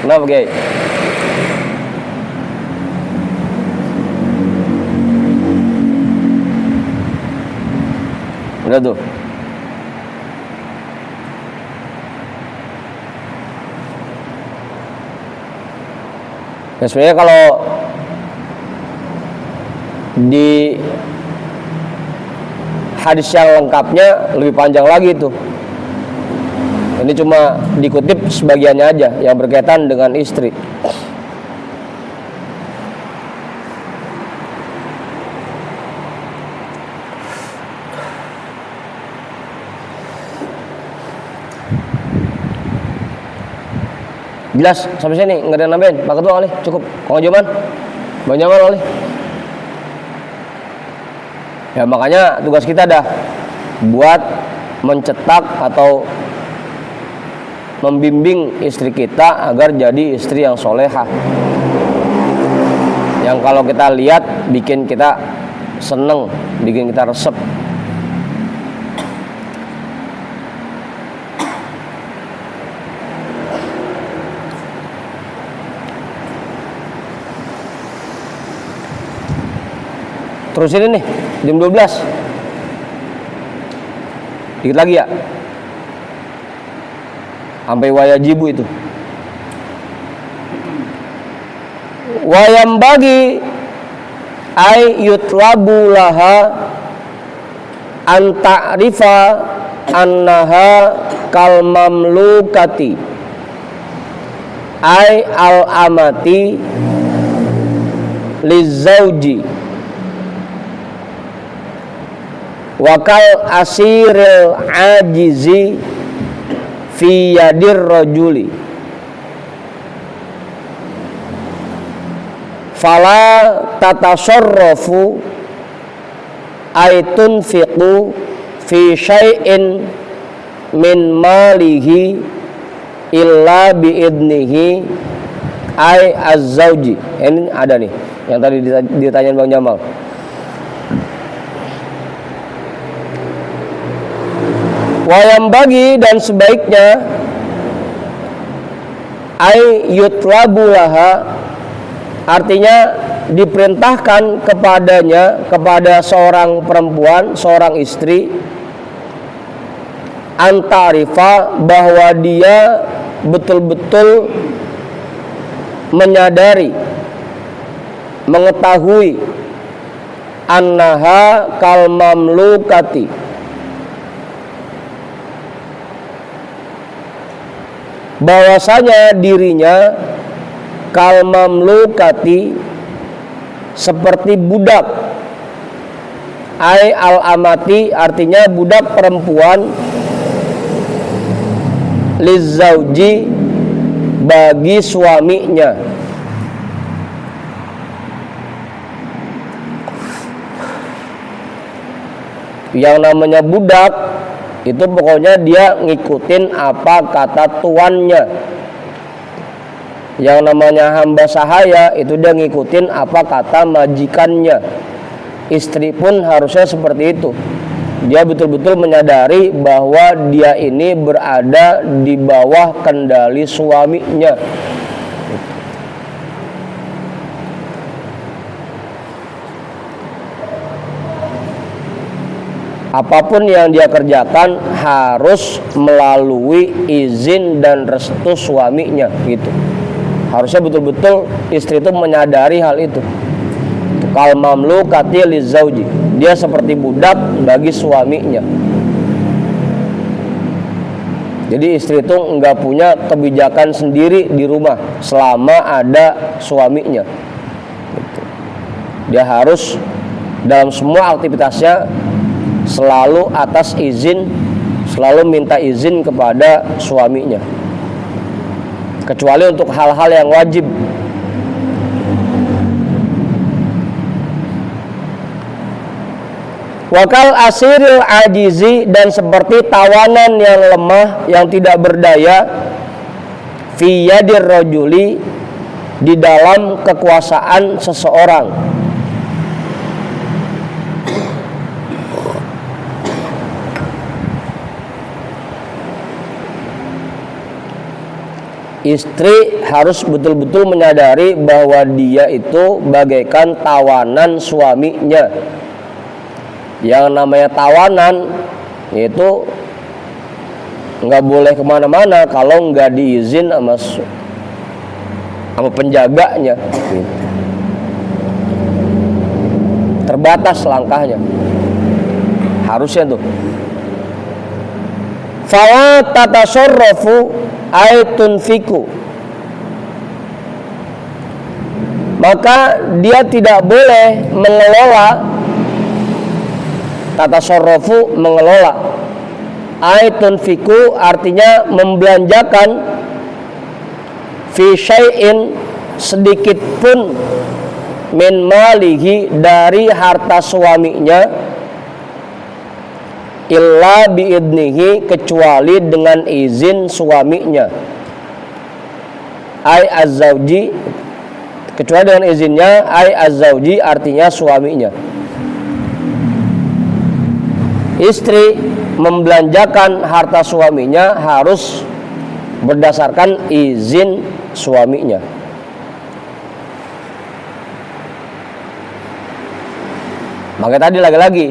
Kenapa, Gay? Udah tuh. Ya sebenarnya kalau di hadis yang lengkapnya lebih panjang lagi tuh. Ini cuma dikutip sebagiannya aja yang berkaitan dengan istri. Jelas sampai sini nggak ada yang nambahin. Pak Ketua kali cukup. Kong Joman, Bang Jamal kali. Ya makanya tugas kita dah buat mencetak atau membimbing istri kita agar jadi istri yang solehah. Yang kalau kita lihat bikin kita seneng, bikin kita resep. Terus ini nih, jam 12. Dikit lagi ya. Sampai wayajibu itu. Wayam bagi ay yutlabu laha an ta'rifa annaha kal mamlukati ay al amati lizauji wakal asiril ajizi fi yadir rajuli fala tatasarrafu ay tunfiqu fi syai'in min malihi illa biidnihi ay az-zawji. Ini ada nih yang tadi ditanyain Bang Jamal. Wayam bagi dan sebaiknya ay yutlabu laha, artinya diperintahkan kepadanya, kepada seorang perempuan, seorang istri, antarifa, bahwa dia betul-betul menyadari, mengetahui annaha kal mamlukati, bahwasanya dirinya kal mamlukati, seperti budak, ai al amati, artinya budak perempuan, lizauji, bagi suaminya. Yang namanya budak itu pokoknya dia ngikutin apa kata tuannya. Yang namanya hamba sahaya itu dia ngikutin apa kata majikannya. Istri pun harusnya seperti itu. Dia betul-betul menyadari bahwa dia ini berada di bawah kendali suaminya. Apapun yang dia kerjakan harus melalui izin dan restu suaminya, gitu. Harusnya betul-betul istri itu menyadari hal itu. Kal mamlukati lizauji, dia seperti budak bagi suaminya. Jadi istri itu nggak punya kebijakan sendiri di rumah selama ada suaminya. Gitu. Dia harus dalam semua aktivitasnya selalu atas izin, selalu minta izin kepada suaminya. Kecuali untuk hal-hal yang wajib. Wakal asiril ajizi, dan seperti tawanan yang lemah, yang tidak berdaya, fi yadir rajuli, di dalam kekuasaan seseorang. Istri harus betul-betul menyadari bahwa dia itu bagaikan tawanan suaminya. Yang namanya tawanan itu nggak boleh kemana-mana kalau nggak diizin sama penjaganya. Terbatas langkahnya, harusnya tuh. Fa tatasarrafu aitun fiku, maka dia tidak boleh mengelola. Tatasarrafu, mengelola. Aitun fiku artinya membelanjakan, fi syai'in, sedikit pun, min malihi, dari harta suaminya, illa biidnihi, kecuali dengan izin suaminya. Ai azzauji, kecuali dengan izinnya. Ai azzauji artinya suaminya. Istri membelanjakan harta suaminya harus berdasarkan izin suaminya. Maka tadi lagi-lagi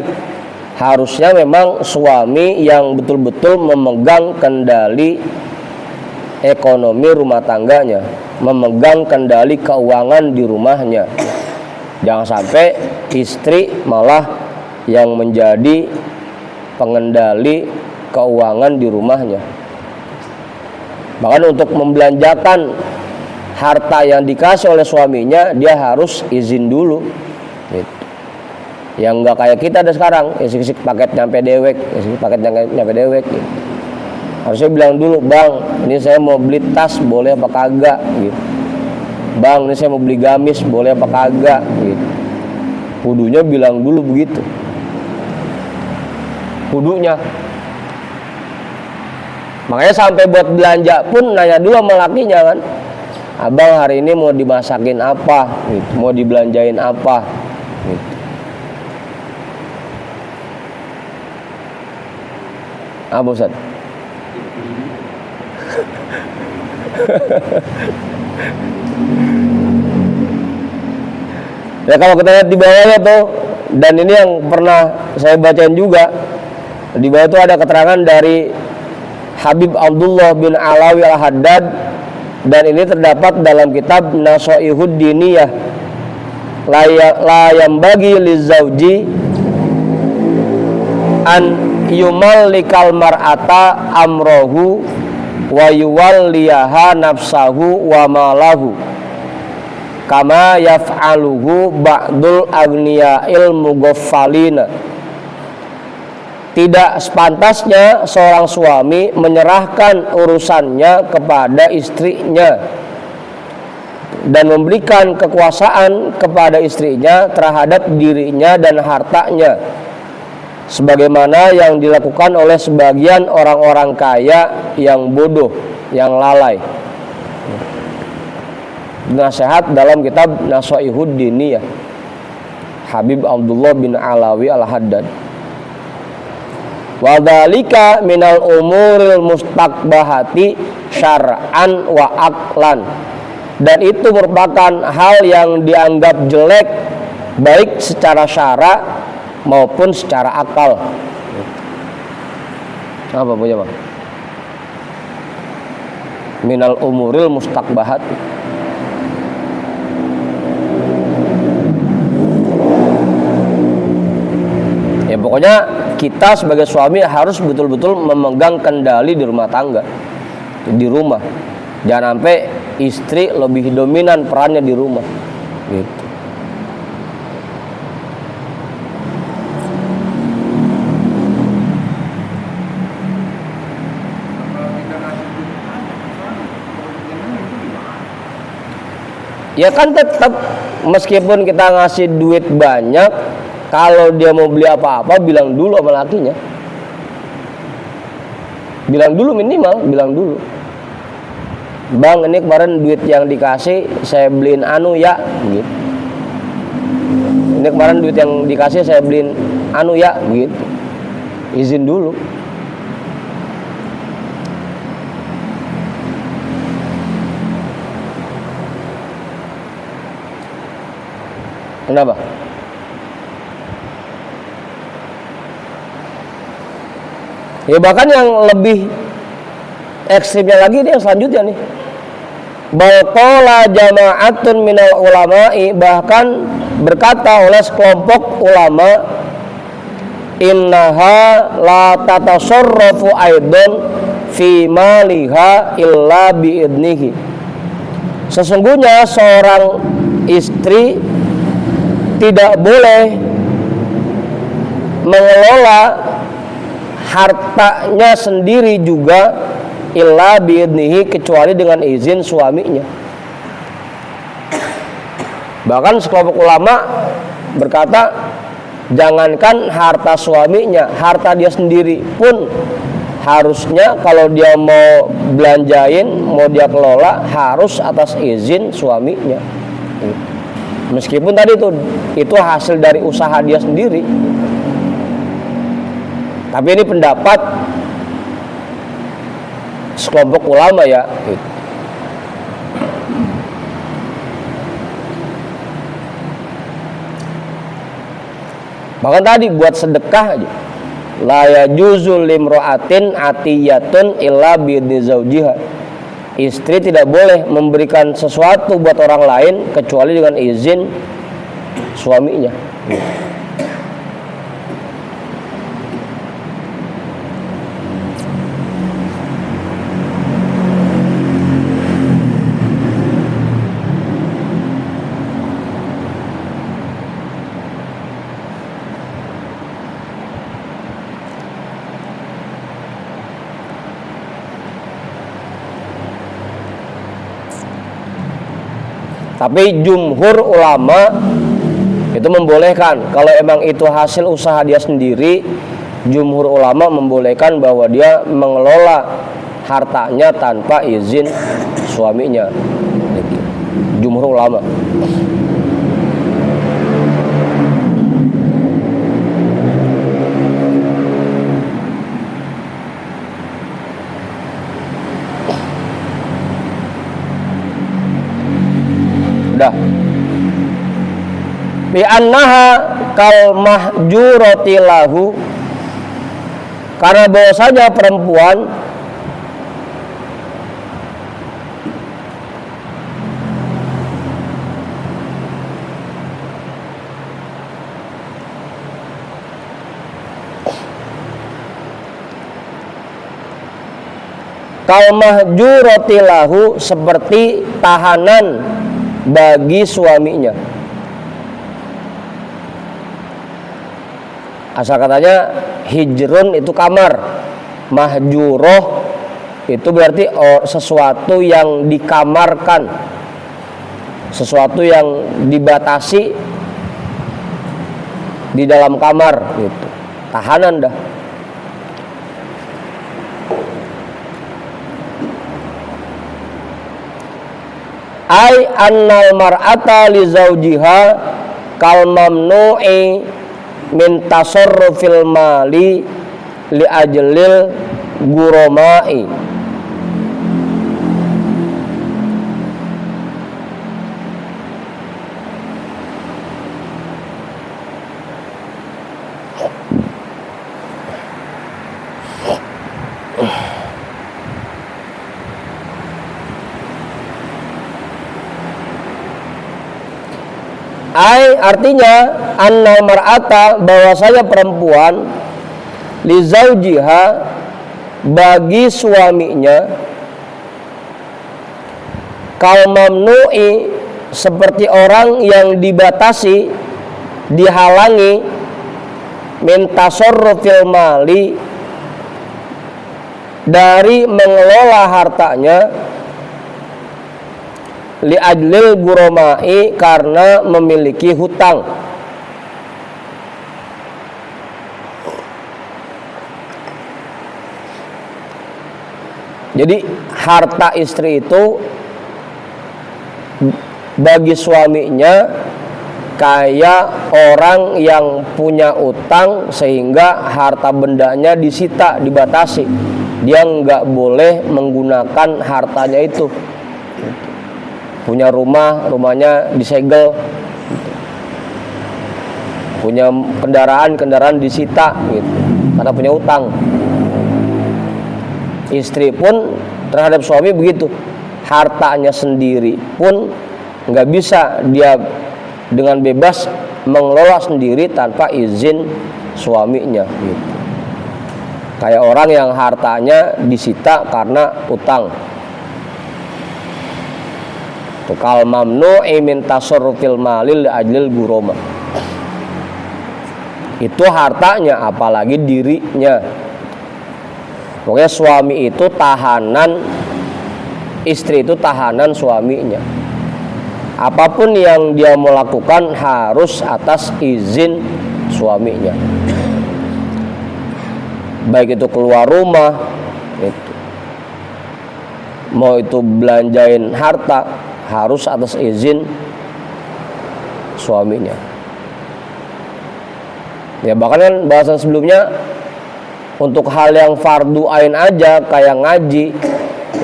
harusnya memang suami yang betul-betul memegang kendali ekonomi rumah tangganya, memegang kendali keuangan di rumahnya. Jangan sampai istri malah yang menjadi pengendali keuangan di rumahnya. Bahkan untuk membelanjakan harta yang dikasih oleh suaminya, dia harus izin dulu gitu. Yang nggak kayak kita ada sekarang, isik-isik paket nyampe dewek, isik paket nyampe dewek gitu. Harusnya bilang dulu, bang, ini saya mau beli tas, boleh apa kagak gitu. Bang, ini saya mau beli gamis, boleh apa kagak gitu. Kudunya bilang dulu begitu. Kudunya. Makanya sampai buat belanja pun nanya dulu sama lakinya kan, abang hari ini mau dimasakin apa gitu, mau dibelanjain apa gitu. Apa Ustaz? Ya kalau kita lihat di bawahnya tuh, dan ini yang pernah saya bacain juga, di bawah itu ada keterangan dari Habib Abdullah bin Alawi Al-Haddad, dan ini terdapat dalam kitab Nasoihud Diniyah. La yambagi lizauji an yumallikal mar'ata amrohu wa yuwalliyaha nafsahu wa malahu kama yaf'aluhu ba'dul aghniya'il mughaffalina. Tidak sepantasnya seorang suami menyerahkan urusannya kepada istrinya dan memberikan kekuasaan kepada istrinya terhadap dirinya dan hartanya, sebagaimana yang dilakukan oleh sebagian orang-orang kaya yang bodoh, yang lalai. Nasihat dalam kitab Nasoihud Diniyah, Habib Abdullah bin Alawi Al-Haddad. Wa dzalika minal umuril mustaqbahati syar'an wa aqlan, dan itu merupakan hal yang dianggap jelek baik secara syara maupun secara akal. Apa punya Bang? Minal umuril mustaqbahati, Ya pokoknya kita sebagai suami harus betul-betul memegang kendali di rumah tangga, di rumah. Jangan sampai istri lebih dominan perannya di rumah gitu. Ya kan tetap meskipun kita ngasih duit banyak, kalau dia mau beli apa-apa bilang dulu sama lakinya. Bilang dulu, minimal bilang dulu. Bang, ini kemarin duit yang dikasih saya beliin anu ya gitu. Ini kemarin duit yang dikasih saya beliin anu ya gitu. Izin dulu. Kenapa? Ya bahkan yang lebih ekstrimnya lagi dia selanjutnya nih. Baqala jama'atun minal ulama'i, bahkan berkata oleh sekelompok ulama, innaha la tatasarrafu aidan fi maliha illa biidnihi. Sesungguhnya seorang istri tidak boleh mengelola hartanya sendiri juga illa biidnihi, kecuali dengan izin suaminya. Bahkan sekelompok ulama berkata, jangankan harta suaminya, harta dia sendiri pun harusnya kalau dia mau belanjain, mau dia kelola, harus atas izin suaminya. Meskipun tadi itu hasil dari usaha dia sendiri. Tapi ini pendapat sekelompok ulama ya. Bahkan tadi buat sedekah aja. La yajuzu limra'atin atiyatun illa biidni zaujiha. Istri tidak boleh memberikan sesuatu buat orang lain kecuali dengan izin suaminya. Tapi jumhur ulama itu membolehkan. Kalau emang itu hasil usaha dia sendiri, jumhur ulama membolehkan bahwa dia mengelola hartanya tanpa izin suaminya. Jumhur ulama. Udah. Bi annaha kal mahjurati lahu, karena bahwasanya perempuan kal mahjurati lahu, seperti tahanan bagi suaminya. Asal katanya hijrun itu kamar, mahjuroh itu berarti sesuatu yang dikamarkan, sesuatu yang dibatasi di dalam kamar gitu. Tahanan dah. Ai annal mar'ata li zaujiha kal mamnu'i min tasarrufil mali li ajlil gurama'i. Artinya annal mar'ata, bahwasanya perempuan li zaujiha, bagi suaminya, kal mamnu'i, seperti orang yang dibatasi, dihalangi, min tasarrufil mali, dari mengelola hartanya, li ajlil guromai, karena memiliki hutang. Jadi harta istri itu bagi suaminya kayak orang yang punya utang, sehingga harta bendanya disita, dibatasi. Dia nggak boleh menggunakan hartanya itu. Punya rumah, rumahnya disegel. Punya kendaraan disita gitu, karena punya utang. Istri pun terhadap suami begitu, hartanya sendiri pun nggak bisa dia dengan bebas mengelola sendiri tanpa izin suaminya gitu. Kayak orang yang hartanya disita karena utang. Kal mamnu'i min tasarrufil malil ajlil guroma. Itu hartanya, apalagi dirinya. Pokoknya suami itu tahanan, istri itu tahanan suaminya. Apapun yang dia mau lakukan harus atas izin suaminya. Baik itu keluar rumah, mau itu belanjain harta, harus atas izin suaminya. Ya bahkan kan bahasan sebelumnya, untuk hal yang fardu ain aja kayak ngaji,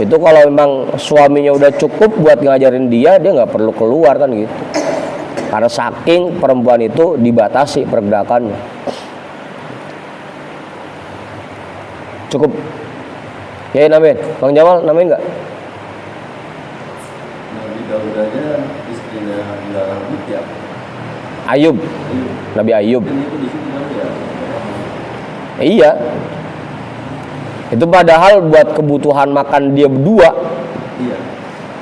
itu kalau memang suaminya udah cukup buat ngajarin dia nggak perlu keluar kan gitu. Karena saking perempuan itu dibatasi pergerakannya. Cukup. Ya namain, Bang Jamal namain nggak? Nabi Daud aja istrinya nggak rambut ya. Ayub, Nabi Ayub. Ini itu di sini ya. Iya. Itu padahal buat kebutuhan makan dia berdua. Iya.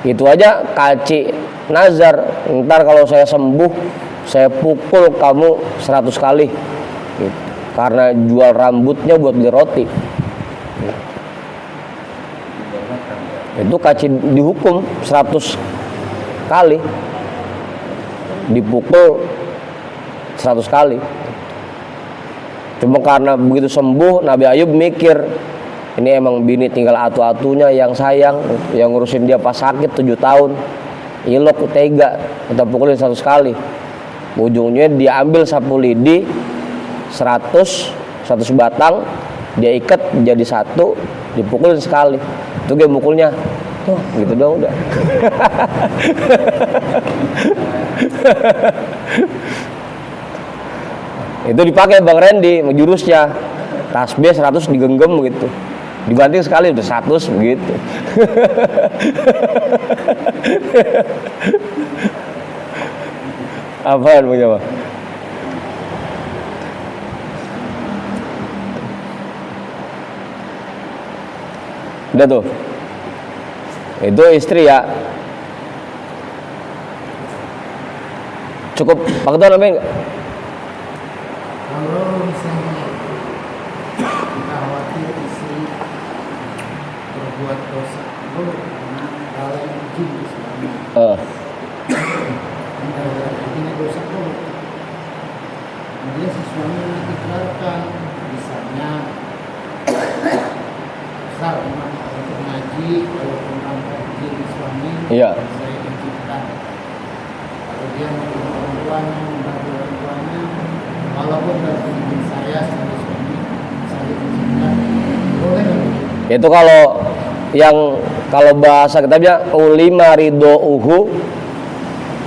Itu aja kaci nazar, ntar kalau saya sembuh saya pukul kamu 100 kali gitu. Karena jual rambutnya buat beli roti gitu. Itu kaci dihukum 100 kali, dipukul 100 kali. Cuma karena begitu sembuh, Nabi Ayub mikir, ini emang bini tinggal atu-atunya yang sayang, yang ngurusin dia pas sakit 7 tahun. Ilok tega, kita pukulin 100 kali. Ujungnya dia ambil sapu lidi 100 batang, dia ikat jadi satu, dipukulin sekali. Itu dia mukulnya. Tuh, gitu dong udah. Itu dipakai Bang Randy jurusnya, tasbih 100 digenggam gitu, dibanting sekali udah 100 begitu. Apaan Bang Jamal? Udah tuh, itu istri ya. Cukup Pak Ketua namanya enggak? Kalau misalnya kita khawatir istri berbuat dosa, karena lalai izin Islamnya, artinya dosa buruk. Kemudian si suami mengikrarkan, misalnya, misal untuk ngaji, walaupun tanpa izin suami, Iya. saya izinkan. Kalau dia mau orang tuanya, membantu orang tuanya, walaupun dari izin saya sebagai suami, saya izinkan, boleh nggak? Itu kalau bahasa kitabnya ulima ridouhu,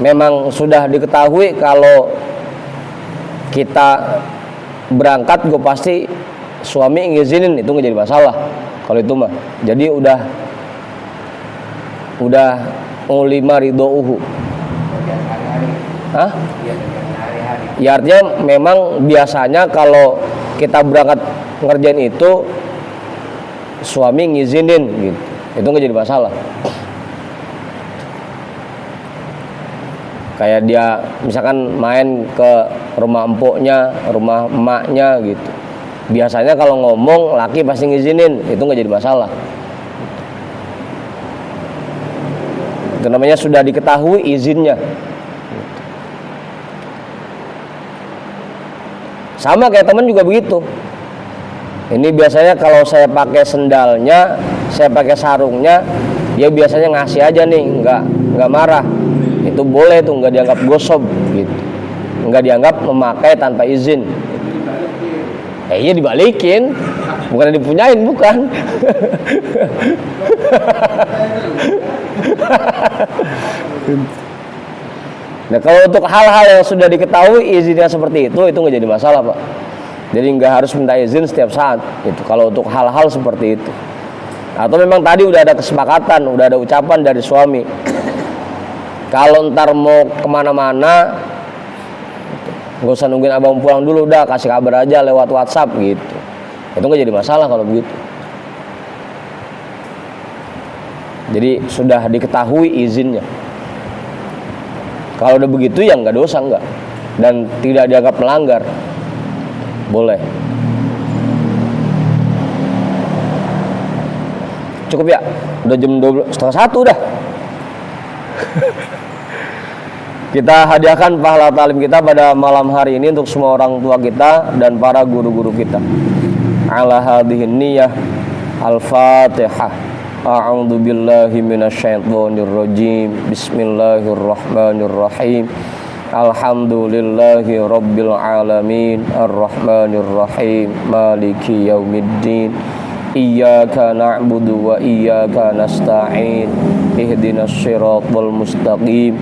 memang sudah diketahui kalau kita berangkat gue pasti suami ngizinin, itu nggak jadi masalah kalau itu mah. Jadi udah ulima ridouhu. Hah? Iya, hari-hari. Ya artinya memang biasanya kalau kita berangkat ngerjain itu suami ngizinin gitu, itu nggak jadi masalah. Kayak dia misalkan main ke rumah empoknya, rumah emaknya gitu. Biasanya kalau ngomong laki pasti ngizinin, itu nggak jadi masalah. Itu namanya sudah diketahui izinnya. Sama kayak teman juga begitu. Ini biasanya kalau saya pakai sendalnya, saya pakai sarungnya, dia biasanya ngasih aja nih, nggak marah. Itu boleh tuh, nggak dianggap gosok gitu, nggak dianggap memakai tanpa izin. Iya dibalikin, bukan dipunyain, bukan. Nah kalau untuk hal-hal yang sudah diketahui izinnya seperti itu nggak jadi masalah, Pak. Jadi nggak harus minta izin setiap saat. Itu kalau untuk hal-hal seperti itu. Atau memang tadi udah ada kesepakatan, udah ada ucapan dari suami. Kalau ntar mau kemana-mana, nggak usah nungguin abang pulang dulu, udah kasih kabar aja lewat WhatsApp gitu. Itu nggak jadi masalah kalau begitu. Jadi sudah diketahui izinnya. Kalau udah begitu ya nggak dosa, nggak, dan tidak dianggap melanggar, boleh. Cukup ya, udah jam 12:30 udah. Kita hadiahkan pahala talim kita pada malam hari ini untuk semua orang tua kita dan para guru-guru kita. Ala hadhihin niyyah. Al-Fatihah. A'udzu billahi minasyaitonir rajim. Bismillahirrahmanirrahim. Alhamdulillahi rabbil alamin. Arrahmanir rahim. Maliki yaumiddin. Iyyaka na'budu wa iyyaka nasta'in. Ihdinas siratal mustaqim.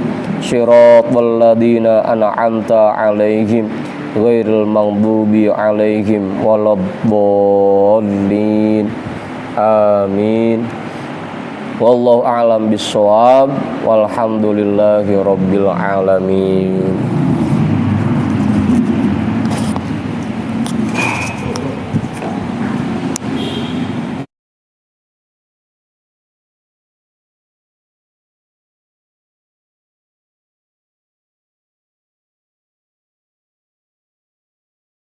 Siratal ladzina an'amta 'alaihim ghairil maghdubi 'alaihim waladdallin. Amin. Wallahu a'lam bissawab. Walhamdulillahi rabbil alamin.